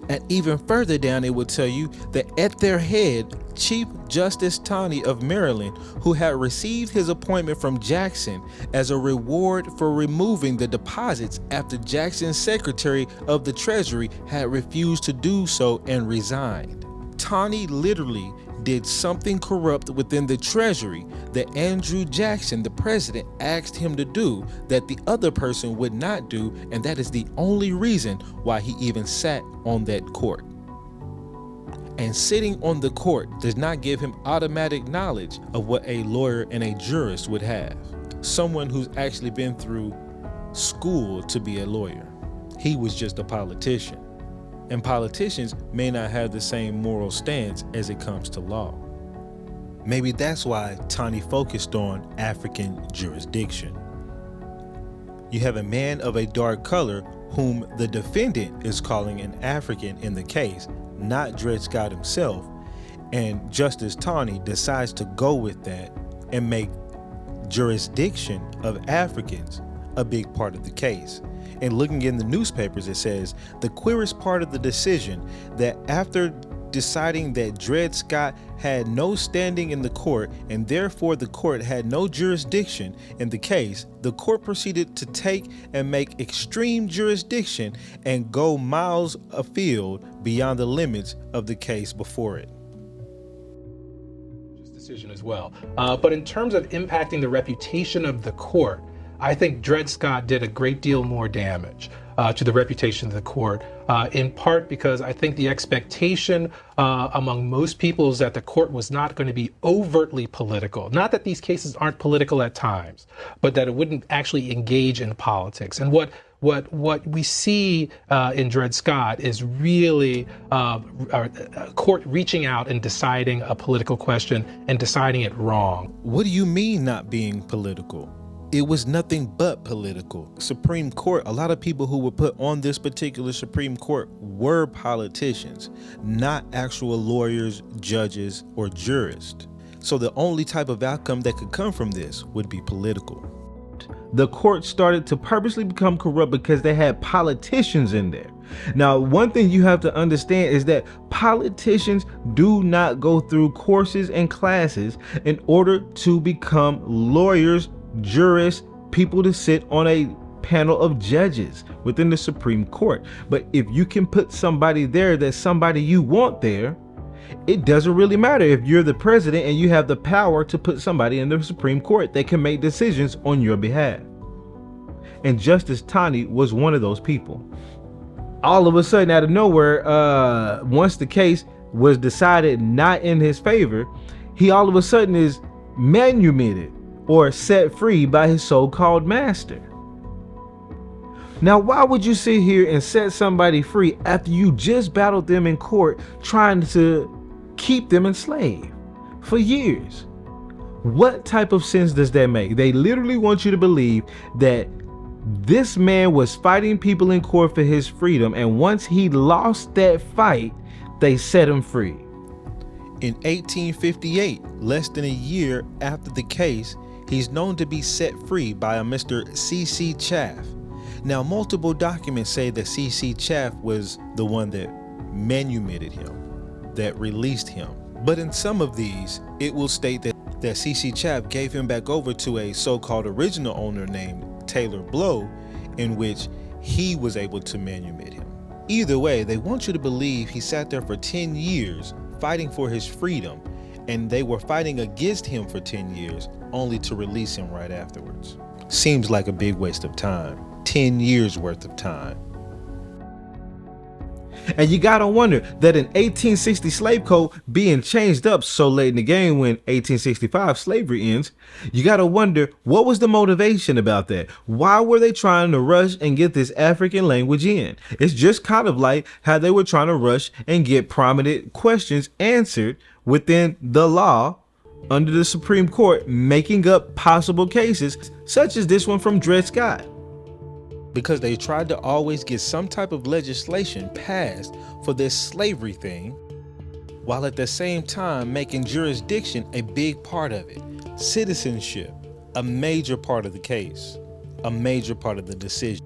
And even further down, it will tell you that at their head, Chief Justice Taney of Maryland, who had received his appointment from Jackson as a reward for removing the deposits after Jackson's Secretary of the Treasury had refused to do so and resigned. Taney literally did something corrupt within the Treasury that Andrew Jackson, the president, asked him to do that the other person would not do, and that is the only reason why he even sat on that court. And sitting on the court does not give him automatic knowledge of what a lawyer and a jurist would have. Someone who's actually been through school to be a lawyer. He was just a politician. And politicians may not have the same moral stance as it comes to law. Maybe that's why Taney focused on African jurisdiction. You have a man of a dark color whom the defendant is calling an African in the case, not Dred Scott himself, and Justice Taney decides to go with that and make jurisdiction of Africans a big part of the case. And looking in the newspapers, it says the queerest part of the decision that after deciding that Dred Scott had no standing in the court and therefore the court had no jurisdiction in the case, the court proceeded to take and make extreme jurisdiction and go miles afield beyond the limits of the case before it. Decision as well. But in terms of impacting the reputation of the court, I think Dred Scott did a great deal more damage to the reputation of the court, in part because I think the expectation among most people is that the court was not going to be overtly political. Not that these cases aren't political at times, but that it wouldn't actually engage in politics. And what we see in Dred Scott is really a court reaching out and deciding a political question and deciding it wrong. What do you mean not being political? It was nothing but political. Supreme Court, a lot of people who were put on this particular Supreme Court were politicians, not actual lawyers, judges, or jurists. So the only type of outcome that could come from this would be political. The court started to purposely become corrupt because they had politicians in there. Now, one thing you have to understand is that politicians do not go through courses and classes in order to become lawyers, jurists, people to sit on a panel of judges within the Supreme Court. But if you can put somebody there that's somebody you want there, it doesn't really matter if you're the president and you have the power to put somebody in the Supreme Court that can make decisions on your behalf. And Justice Taney was one of those people. All of a sudden, out of nowhere, once the case was decided not in his favor, he all of a sudden is manumitted or set free by his so-called master. Now, why would you sit here and set somebody free after you just battled them in court trying to keep them enslaved for years? What type of sense does that make? They literally want you to believe that this man was fighting people in court for his freedom, and once he lost that fight, they set him free. In 1858, less than a year after the case, he's known to be set free by a Mr. C.C. Chaff. Now, multiple documents say that C.C. Chaff was the one that manumitted him, that released him. But in some of these, it will state that C.C. Chaff gave him back over to a so-called original owner named Taylor Blow, in which he was able to manumit him. Either way, they want you to believe he sat there for 10 years fighting for his freedom, and they were fighting against him for 10 years only to release him right afterwards. Seems like a big waste of time. 10 years worth of time. And you gotta wonder that in 1860 slave code being changed up so late in the game when 1865 slavery ends, you gotta wonder what was the motivation about that? Why were they trying to rush and get this African language in? It's just kind of like how they were trying to rush and get prominent questions answered within the law under the Supreme Court, making up possible cases such as this one from Dred Scott. Because they tried to always get some type of legislation passed for this slavery thing, while at the same time making jurisdiction a big part of it. Citizenship, a major part of the case, a major part of the decision.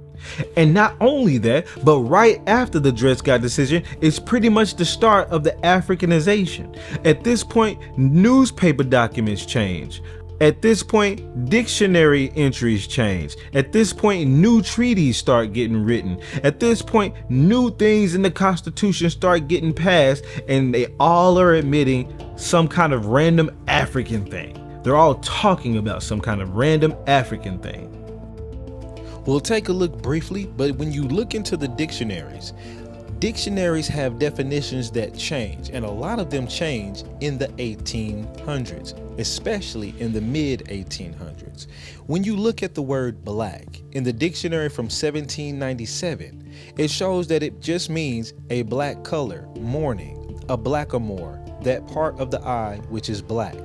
And not only that, but right after the Dred Scott decision is pretty much the start of the Africanization. At this point, newspaper documents change. At this point, dictionary entries change. At this point, new treaties start getting written. At this point, new things in the Constitution start getting passed, and they all are admitting some kind of random African thing. They're all talking about some kind of random African thing. We'll take a look briefly, but when you look into the dictionaries have definitions that change, and a lot of them change in the 1800s, especially in the mid-1800s. When you look at the word black in the dictionary from 1797, it shows that it just means a black color, mourning, a blackamoor, that part of the eye which is black.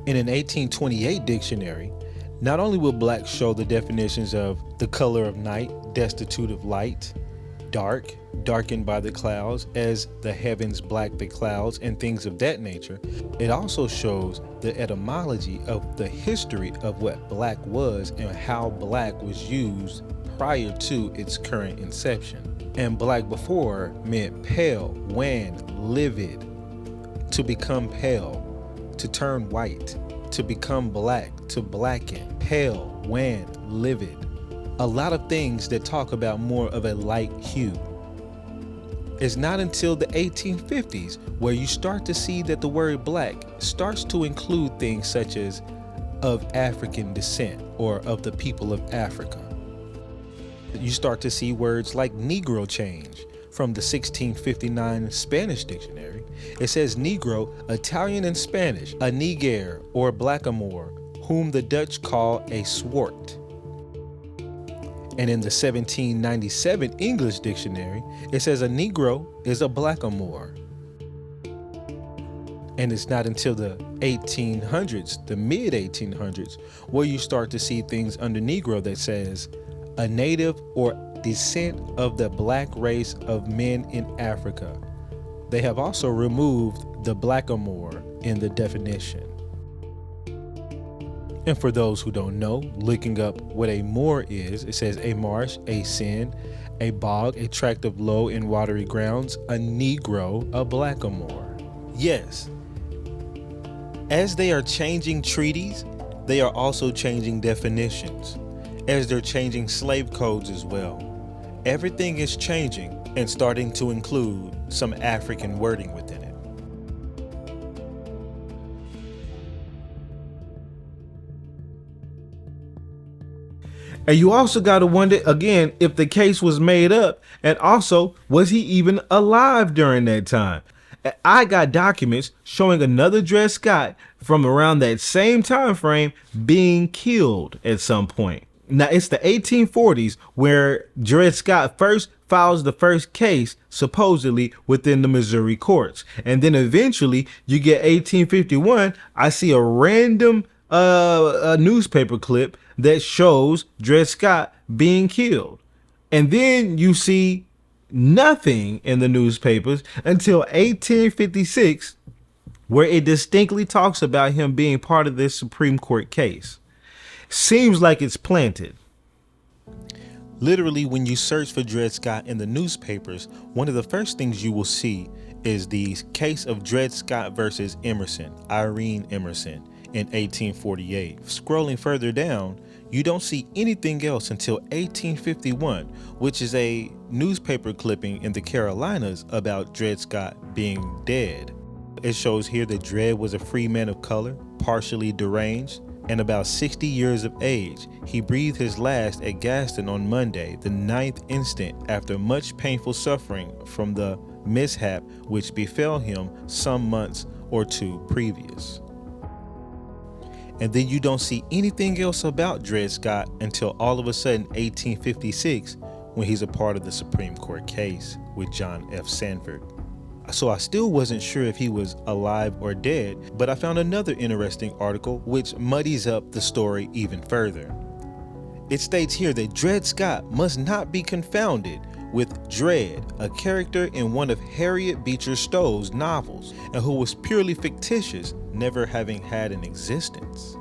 In an 1828 dictionary, not only will black show the definitions of the color of night, destitute of light, dark, darkened by the clouds, as the heavens black the clouds, and things of that nature. It also shows the etymology of the history of what black was and how black was used prior to its current inception. And black before meant pale, wan, livid, to become pale, to turn white, to become black, to blacken, pale, wan, livid. A lot of things that talk about more of a light hue. It's not until the 1850s where you start to see that the word black starts to include things such as of African descent or of the people of Africa. You start to see words like Negro change. From the 1659 Spanish dictionary, it says Negro, Italian and Spanish, a neger or blackamoor, whom the Dutch call a swart. And in the 1797 English dictionary, it says a Negro is a blackamoor. And it's not until the 1800s, the mid-1800s, where you start to see things under Negro that says a native or descent of the black race of men in Africa. They have also removed the blackamoor in the definition. And for those who don't know, looking up what a Moor is, it says a marsh, a sin, a bog, a tract of low and watery grounds, a Negro, a blackamoor. Yes, as they are changing treaties, they are also changing definitions, as they're changing slave codes as well. Everything is changing and starting to include some African wording within it. And you also got to wonder, again, if the case was made up, and also, was he even alive during that time? I got documents showing another Dred Scott from around that same time frame being killed at some point. Now, it's the 1840s where Dred Scott first files the first case, supposedly, within the Missouri courts. And then eventually, you get 1851, I see a random a newspaper clip that shows Dred Scott being killed. And then you see nothing in the newspapers until 1856, where it distinctly talks about him being part of this Supreme Court case. Seems like it's planted. Literally, when you search for Dred Scott in the newspapers, one of the first things you will see is the case of Dred Scott versus Emerson, Irene Emerson, in 1848. Scrolling further down, you don't see anything else until 1851, which is a newspaper clipping in the Carolinas about Dred Scott being dead. It shows here that Dred was a free man of color, partially deranged, and about 60 years of age. He breathed his last at Gaston on Monday, the 9th instant, after much painful suffering from the mishap which befell him some months or two previous. And then you don't see anything else about Dred Scott until all of a sudden 1856, when he's a part of the Supreme Court case with John F. Sanford. So I still wasn't sure if he was alive or dead, but I found another interesting article which muddies up the story even further. It states here that Dred Scott must not be confounded with Dred, a character in one of Harriet Beecher Stowe's novels, and who was purely fictitious, never having had an existence.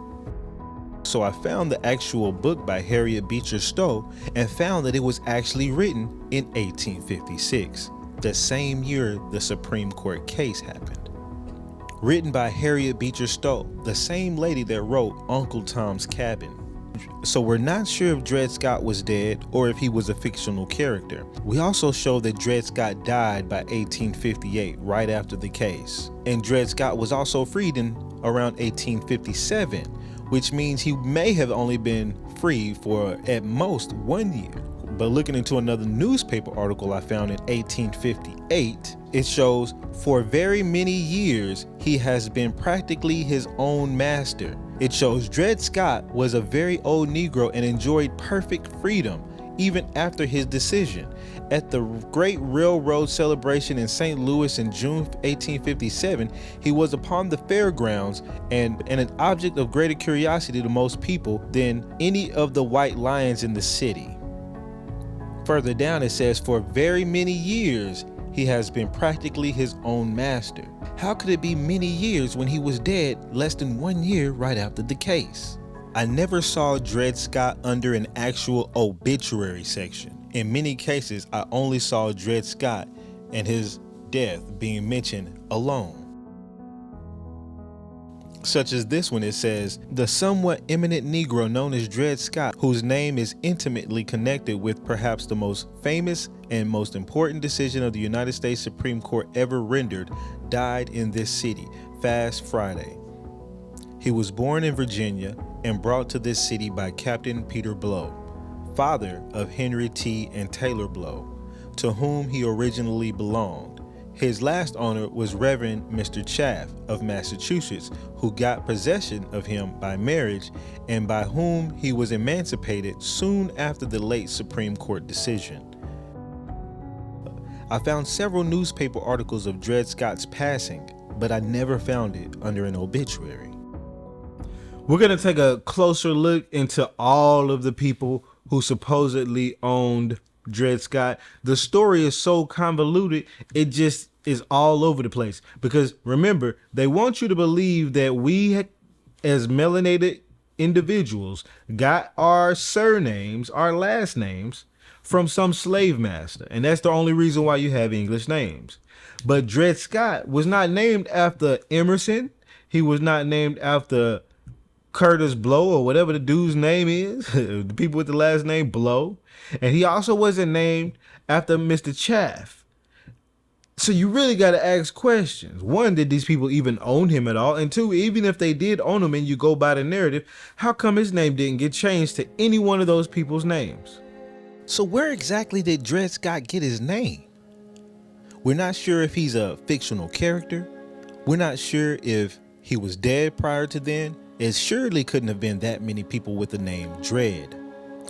So I found the actual book by Harriet Beecher Stowe and found that it was actually written in 1856, the same year the Supreme Court case happened. Written by Harriet Beecher Stowe, the same lady that wrote Uncle Tom's Cabin. So we're not sure if Dred Scott was dead or if he was a fictional character. We also show that Dred Scott died by 1858, right after the case. And Dred Scott was also freed in around 1857, which means he may have only been free for at most 1 year. But looking into another newspaper article I found in 1858, it shows for very many years he has been practically his own master. It shows Dred Scott was a very old Negro and enjoyed perfect freedom even after his decision. At the Great Railroad celebration in St. Louis in June 1857, he was upon the fairgrounds and an object of greater curiosity to most people than any of the white lions in the city. Further down it says, for very many years, he has been practically his own master. How could it be many years when he was dead less than 1 year right after the case? I never saw Dred Scott under an actual obituary section. In many cases, I only saw Dred Scott and his death being mentioned alone. Such as this one, it says, the somewhat eminent Negro known as Dred Scott, whose name is intimately connected with perhaps the most famous and most important decision of the United States Supreme Court ever rendered, died in this city, Fast Friday. He was born in Virginia and brought to this city by Captain Peter Blow, father of Henry T. and Taylor Blow, to whom he originally belonged. His last owner was Reverend Mr. Chaff of Massachusetts, who got possession of him by marriage and by whom he was emancipated soon after the late Supreme Court decision. I found several newspaper articles of Dred Scott's passing, but I never found it under an obituary. We're going to take a closer look into all of the people who supposedly owned Dred Scott. The story is so convoluted, it just is all over the place. Because remember, they want you to believe that we, as melanated individuals, got our surnames, our last names, from some slave master, and that's the only reason why you have English names. But Dred Scott was not named after Emerson. He was not named after Curtis Blow or whatever the dude's name is, the people with the last name Blow. And he also wasn't named after Mr. Chaff. So you really got to ask questions. One, did these people even own him at all? And two, even if they did own him and you go by the narrative, how come his name didn't get changed to any one of those people's names? So where exactly did Dred Scott get his name? We're not sure if he's a fictional character. We're not sure if he was dead prior to then. It surely couldn't have been that many people with the name Dred.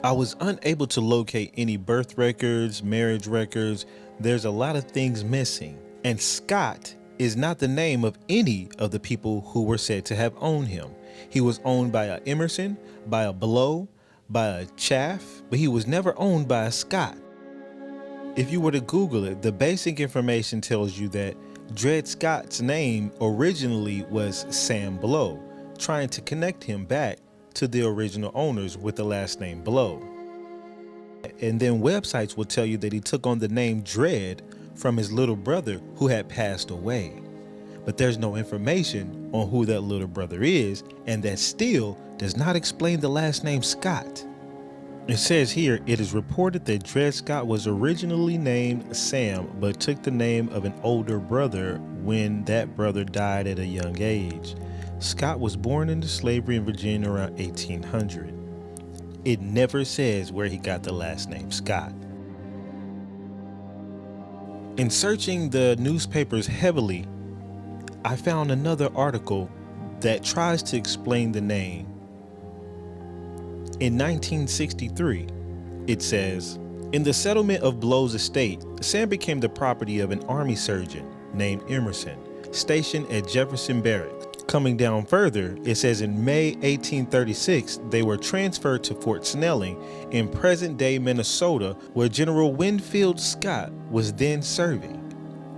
I was unable to locate any birth records, marriage records. There's a lot of things missing. And Scott is not the name of any of the people who were said to have owned him. He was owned by a Emerson, by a Blow, by a Chaff, but he was never owned by a Scott. If you were to Google it, the basic information tells you that Dred Scott's name originally was Sam Blow, trying to connect him back to the original owners with the last name Blow. And then websites will tell you that he took on the name Dred from his little brother who had passed away. But there's no information on who that little brother is, and that still does not explain the last name Scott. It says here, it is reported that Dred Scott was originally named Sam, but took the name of an older brother when that brother died at a young age. Scott was born into slavery in Virginia around 1800. It never says where he got the last name Scott. In searching the newspapers heavily, I found another article that tries to explain the name. In 1963, it says, in the settlement of Blow's estate, Sam became the property of an army surgeon named Emerson, stationed at Jefferson Barracks. Coming down further, it says in May 1836, they were transferred to Fort Snelling in present-day Minnesota, where General Winfield Scott was then serving.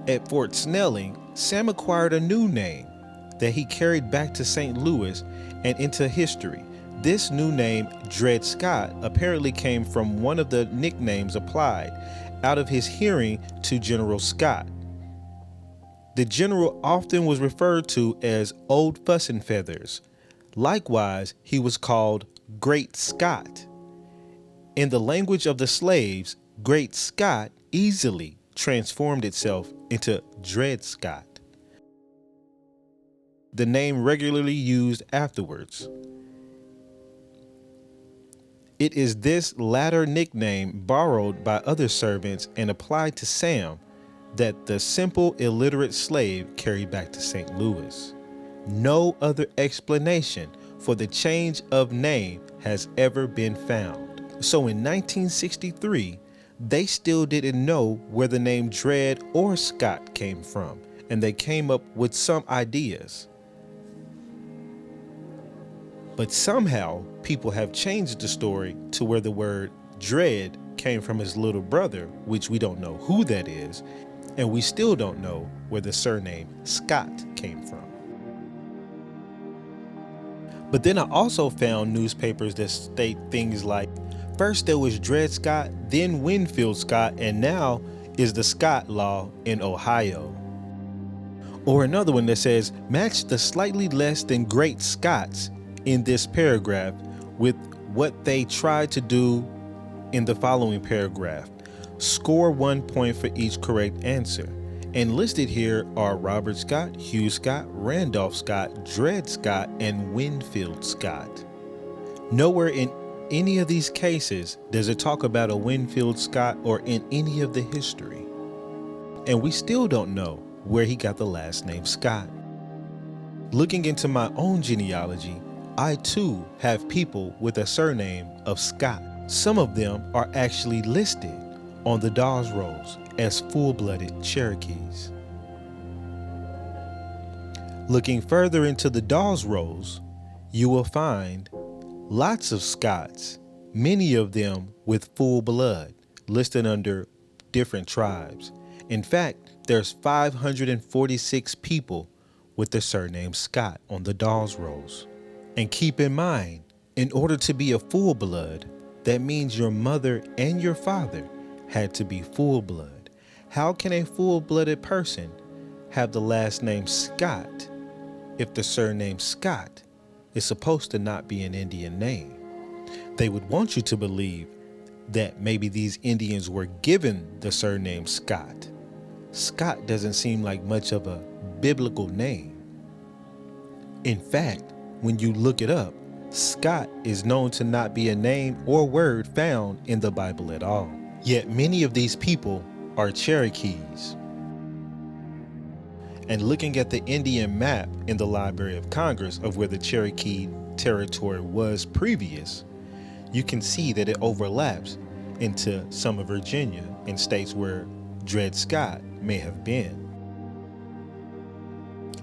At Fort Snelling, Sam acquired a new name that he carried back to St. Louis and into history. This new name, Dred Scott, apparently came from one of the nicknames applied out of his hearing to General Scott. The general often was referred to as Old Fuss and Feathers. Likewise, he was called Great Scott. In the language of the slaves, Great Scott easily transformed itself into Dred Scott, the name regularly used afterwards. It is this latter nickname borrowed by other servants and applied to Sam that the simple illiterate slave carried back to St. Louis. No other explanation for the change of name has ever been found. So in 1963, they still didn't know where the name Dred or Scott came from, and they came up with some ideas. But somehow people have changed the story to where the word Dred came from his little brother, which we don't know who that is, and we still don't know where the surname Scott came from. But then I also found newspapers that state things like, first there was Dred Scott, then Winfield Scott, and now is the Scott law in Ohio. Or another one that says, match the slightly less than Great Scots in this paragraph with what they tried to do in the following paragraph. Score 1 point for each correct answer. And listed here are Robert Scott, Hugh Scott, Randolph Scott, Dred Scott, and Winfield Scott. Nowhere in any of these cases does it talk about a Winfield Scott or in any of the history. And we still don't know where he got the last name Scott. Looking into my own genealogy, I too have people with a surname of Scott. Some of them are actually listed on the Dawes Rolls as full-blooded Cherokees. Looking further into the Dawes Rolls, you will find lots of Scots, many of them with full blood, listed under different tribes. In fact, there's 546 people with the surname Scott on the Dawes Rolls. And keep in mind, in order to be a full blood, That means your mother and your father had to be full blood. How can a full-blooded person have the last name Scott if the surname Scott is supposed to not be an Indian name? They would want you to believe that maybe these Indians were given the surname Scott. Scott doesn't seem like much of a biblical name. In fact, when you look it up, Scott is known to not be a name or word found in the Bible at all. Yet many of these people are Cherokees. And looking at the Indian map in the Library of Congress of where the Cherokee territory was previous, you can see that it overlaps into some of Virginia and states where Dred Scott may have been.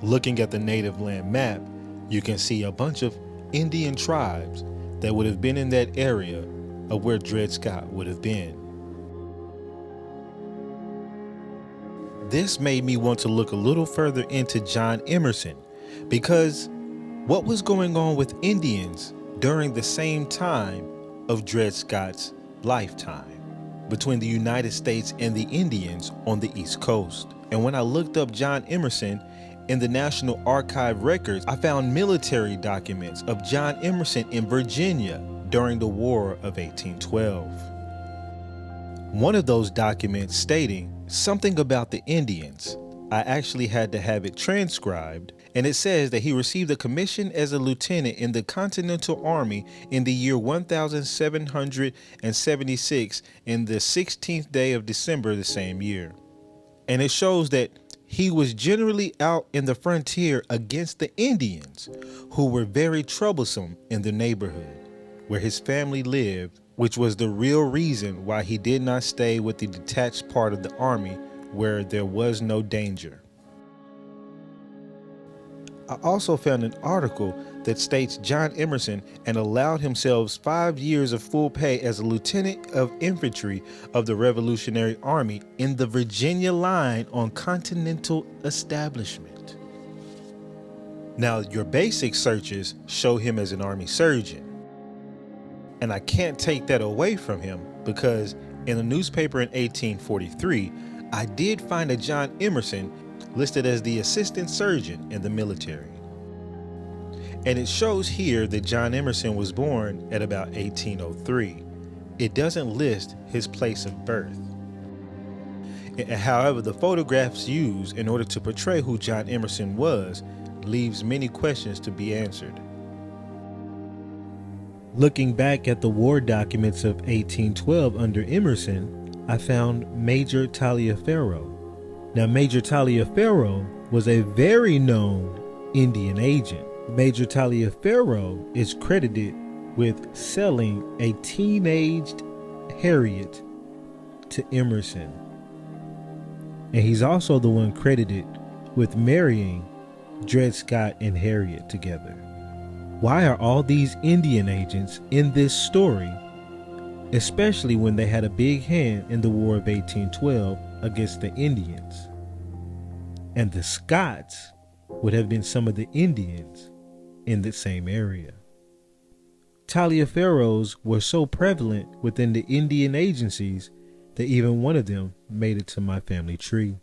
Looking at the native land map, you can see a bunch of Indian tribes that would have been in that area of where Dred Scott would have been. This made me want to look a little further into John Emerson, because what was going on with Indians during the same time of Dred Scott's lifetime between the United States and the Indians on the East Coast? And when I looked up John Emerson in the National Archive records, I found military documents of John Emerson in Virginia during the War of 1812. One of those documents stating something about the Indians, I actually had to have it transcribed, and it says that he received a commission as a lieutenant in the Continental Army in the year 1776 in the 16th day of December the same year. And it shows that he was generally out in the frontier against the Indians, who were very troublesome in the neighborhood where his family lived, which was the real reason why he did not stay with the detached part of the army where there was no danger. I also found an article that states John Emerson and allowed himself 5 years of full pay as a lieutenant of infantry of the Revolutionary Army in the Virginia line on Continental establishment. Now, your basic searches show him as an army surgeon. And I can't take that away from him, because in a newspaper in 1843, I did find a John Emerson listed as the assistant surgeon in the military. And it shows here that John Emerson was born at about 1803. It doesn't list his place of birth. However, the photographs used in order to portray who John Emerson was leaves many questions to be answered. Looking back at the war documents of 1812 under Emerson, I found Major Taliaferro. Now, Major Taliaferro was a very known Indian agent. Major Taliaferro is credited with selling a teenaged Harriet to Emerson. And he's also the one credited with marrying Dred Scott and Harriet together. Why are all these Indian agents in this story, especially when they had a big hand in the War of 1812 against the Indians? And the Scots would have been some of the Indians in the same area. Taliaferros were so prevalent within the Indian agencies that even one of them made it to my family tree.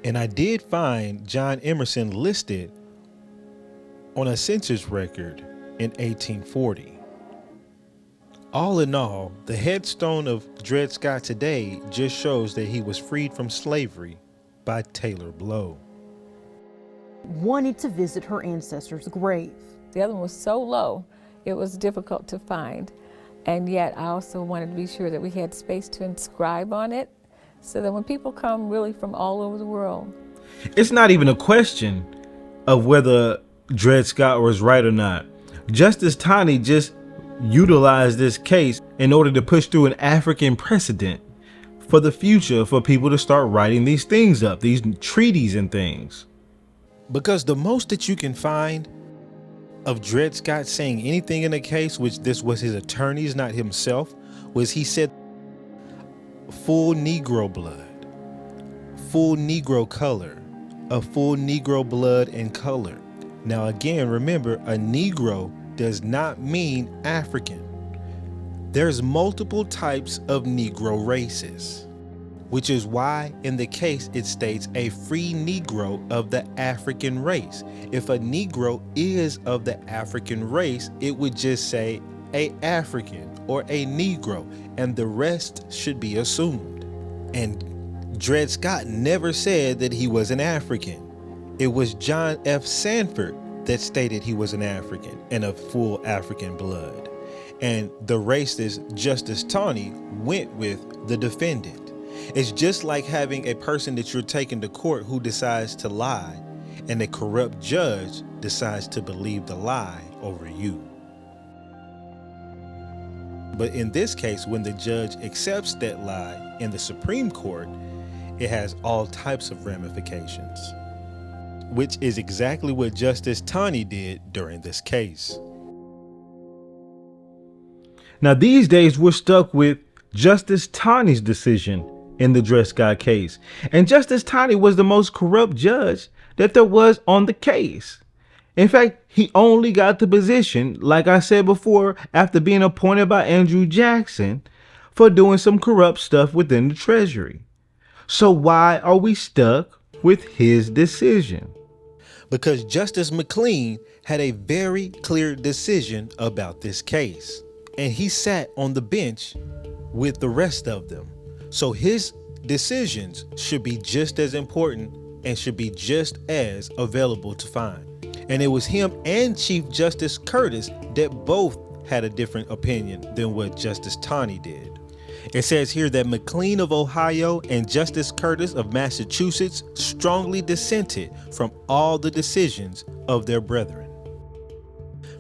And I did find John Emerson listed on a census record in 1840. All in all, the headstone of Dred Scott today just shows that he was freed from slavery by Taylor Blow. Wanted to visit her ancestor's grave. The other one was so low, it was difficult to find. And yet I also wanted to be sure that we had space to inscribe on it, so that when people come really from all over the world. It's not even a question of whether Dred Scott was right or not. Justice Taney just utilized this case in order to push through an African precedent for the future, for people to start writing these things up, these treaties and things. Because the most that you can find of Dred Scott saying anything in the case, which this was his attorneys, not himself, was he said full Negro blood, full Negro color, a full Negro blood and color. Now again, remember, a Negro does not mean African. There's multiple types of Negro races, which is why in the case it states a free Negro of the African race. If a Negro is of the African race, it would just say a African or a Negro, and the rest should be assumed. And Dred Scott never said that he was an African. It was John F. Sanford that stated he was an African and of full African blood. And the racist Justice Taney went with the defendant. It's just like having a person that you're taking to court who decides to lie, and a corrupt judge decides to believe the lie over you. But in this case, when the judge accepts that lie in the Supreme Court, it has all types of ramifications, which is exactly what Justice Taney did during this case. Now, these days, we're stuck with Justice Taney's decision in the Dred Scott case. And Justice Taney was the most corrupt judge that there was on the case. In fact, he only got the position, like I said before, after being appointed by Andrew Jackson for doing some corrupt stuff within the Treasury. So why are we stuck with his decision? Because Justice McLean had a very clear decision about this case, and he sat on the bench with the rest of them. So his decisions should be just as important and should be just as available to find. And it was him and Chief Justice Curtis that both had a different opinion than what Justice Taney did. It says here that McLean of Ohio and Justice Curtis of Massachusetts strongly dissented from all the decisions of their brethren.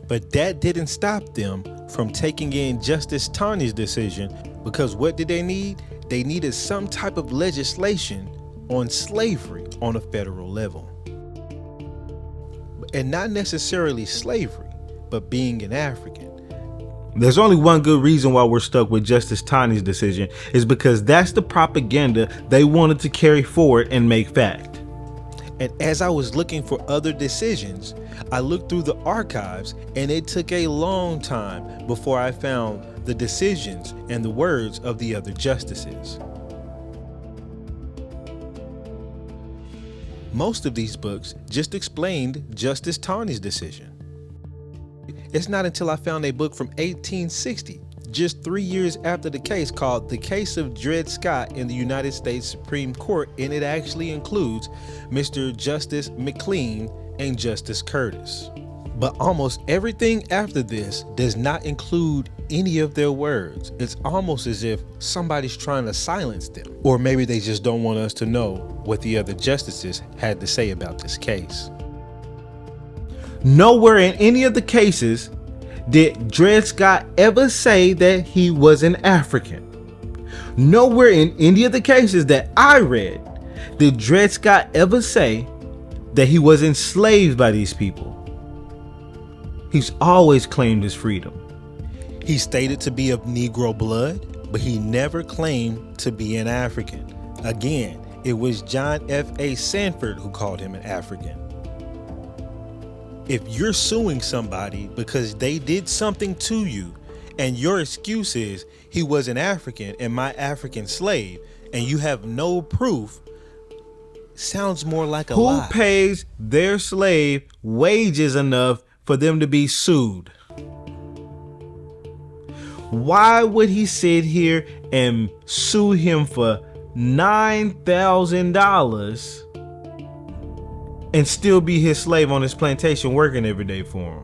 But that didn't stop them from taking in Justice Taney's decision, because what did they need? They needed some type of legislation on slavery on a federal level. And not necessarily slavery, but being an African. There's only one good reason why we're stuck with Justice Taney's decision, is because that's the propaganda they wanted to carry forward and make fact. And as I was looking for other decisions, I looked through the archives, and it took a long time before I found the decisions and the words of the other justices. Most of these books just explained Justice Taney's decision. It's not until I found a book from 1860, just 3 years after the case, called The Case of Dred Scott in the United States Supreme Court, and it actually includes Mr. Justice McLean and Justice Curtis. But almost everything after this does not include any of their words. It's almost as if somebody's trying to silence them, or maybe they just don't want us to know what the other justices had to say about this case. Nowhere in any of the cases did Dred Scott ever say that he was an African. Nowhere in any of the cases that I read did Dred Scott ever say that he was enslaved by these people. He's always claimed his freedom. He stated to be of Negro blood, but he never claimed to be an African. Again, it was John F.A. Sanford who called him an African. If you're suing somebody because they did something to you, and your excuse is he was an African and my African slave, and you have no proof, sounds more like a lie. Who pays their slave wages enough for them to be sued? Why would he sit here and sue him for $9,000 and still be his slave on his plantation working every day for him?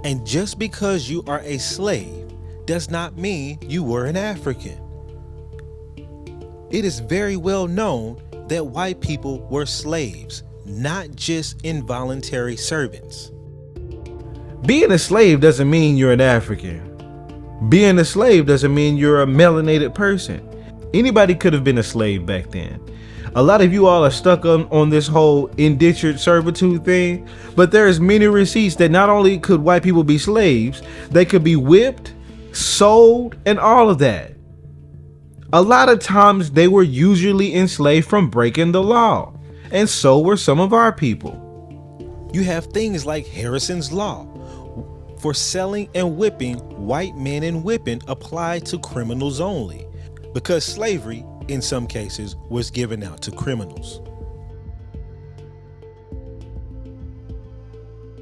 And just because you are a slave does not mean you were an African. It is very well known that white people were slaves, not just involuntary servants. Being a slave doesn't mean you're an African. Being a slave doesn't mean you're a melanated person. Anybody could have been a slave back then. A lot of you all are stuck on this whole indentured servitude thing, but there's many receipts that not only could white people be slaves, they could be whipped, sold, and all of that. A lot of times they were usually enslaved from breaking the law, and so were some of our people. You have things like Harrison's Law. For selling and whipping, white men and whipping applied to criminals only, because slavery, in some cases, was given out to criminals.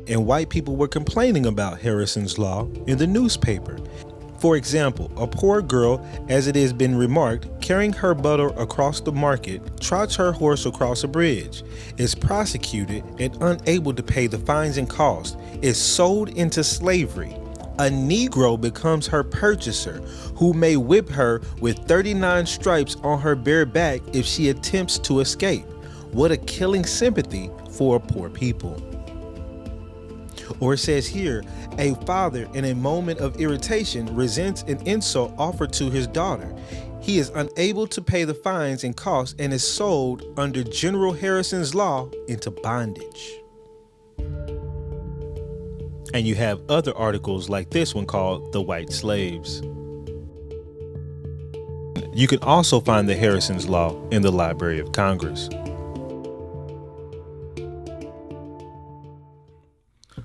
And white people were complaining about Harrison's Law in the newspaper. For example, a poor girl, as it has been remarked, carrying her butter across the market, trots her horse across a bridge, is prosecuted and unable to pay the fines and costs, is sold into slavery. A Negro becomes her purchaser, who may whip her with 39 stripes on her bare back if she attempts to escape. What a killing sympathy for poor people. Or it says here, a father in a moment of irritation resents an insult offered to his daughter. He is unable to pay the fines and costs and is sold under General Harrison's Law into bondage. And you have other articles like this one called The White Slaves. You can also find the Harrison's Law in the Library of Congress.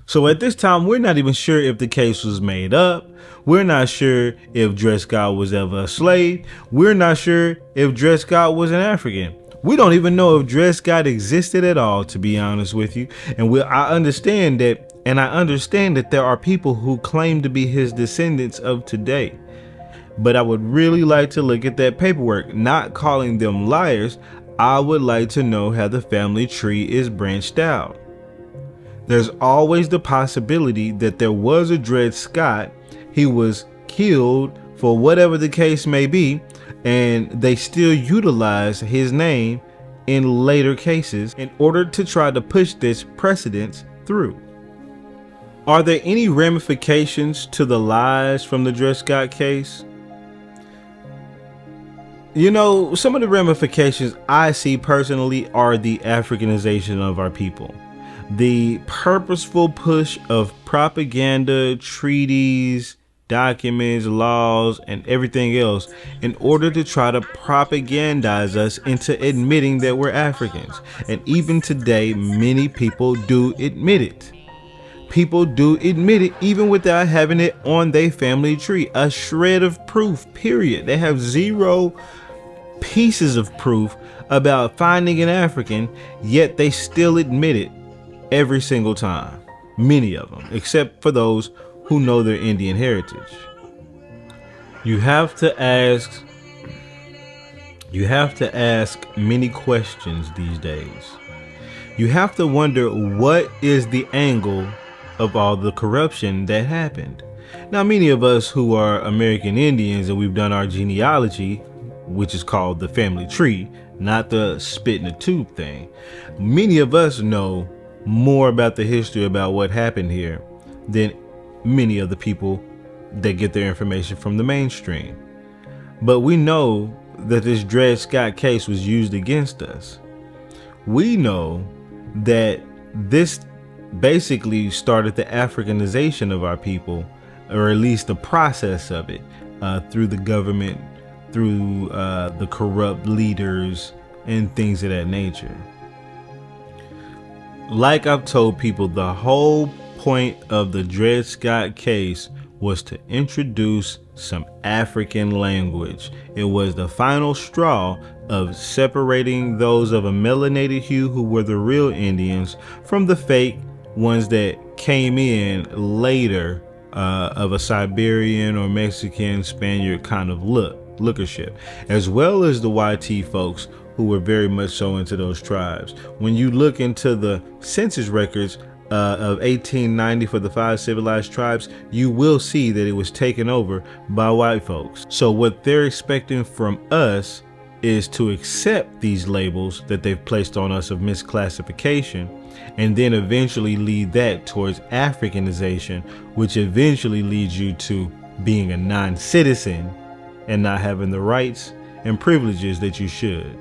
So at this time, we're not even sure if the case was made up. We're not sure if Dred Scott was ever a slave. We're not sure if Dred Scott was an African. We don't even know if Dred Scott existed at all, to be honest with you. And I understand that there are people who claim to be his descendants of today. But I would really like to look at that paperwork, not calling them liars. I would like to know how the family tree is branched out. There's always the possibility that there was a Dred Scott. He was killed for whatever the case may be, and they still utilize his name in later cases in order to try to push this precedent through. Are there any ramifications to the lies from the Dred Scott case? You know, some of the ramifications I see personally are the Africanization of our people. The purposeful push of propaganda, treaties, documents, laws, and everything else in order to try to propagandize us into admitting that we're Africans. And even today, many people do admit it. People do admit it even without having it on their family tree. A shred of proof, period. They have zero pieces of proof about finding an African, yet they still admit it every single time. Many of them, except for those who know their Indian heritage. You have to ask many questions these days. You have to wonder, what is the angle of all the corruption that happened? Now, many of us who are American Indians and we've done our genealogy, which is called the family tree, not the spit in the tube thing. Many of us know more about the history about what happened here than many of the people that get their information from the mainstream. But we know that this Dred Scott case was used against us. We know that this basically started the Africanization of our people, or at least the process of it, through the government, through the corrupt leaders and things of that nature. Like I've told people, the whole point of the Dred Scott case was to introduce some African language. It was the final straw of separating those of a melanated hue who were the real Indians from the fake ones that came in later of a Siberian or Mexican, Spaniard kind of lookership, as well as the YT folks who were very much so into those tribes. When you look into the census records of 1890 for the 5 civilized tribes, you will see that it was taken over by white folks. So what they're expecting from us is to accept these labels that they've placed on us of misclassification, and then eventually lead that towards Africanization, which eventually leads you to being a non-citizen and not having the rights and privileges that you should.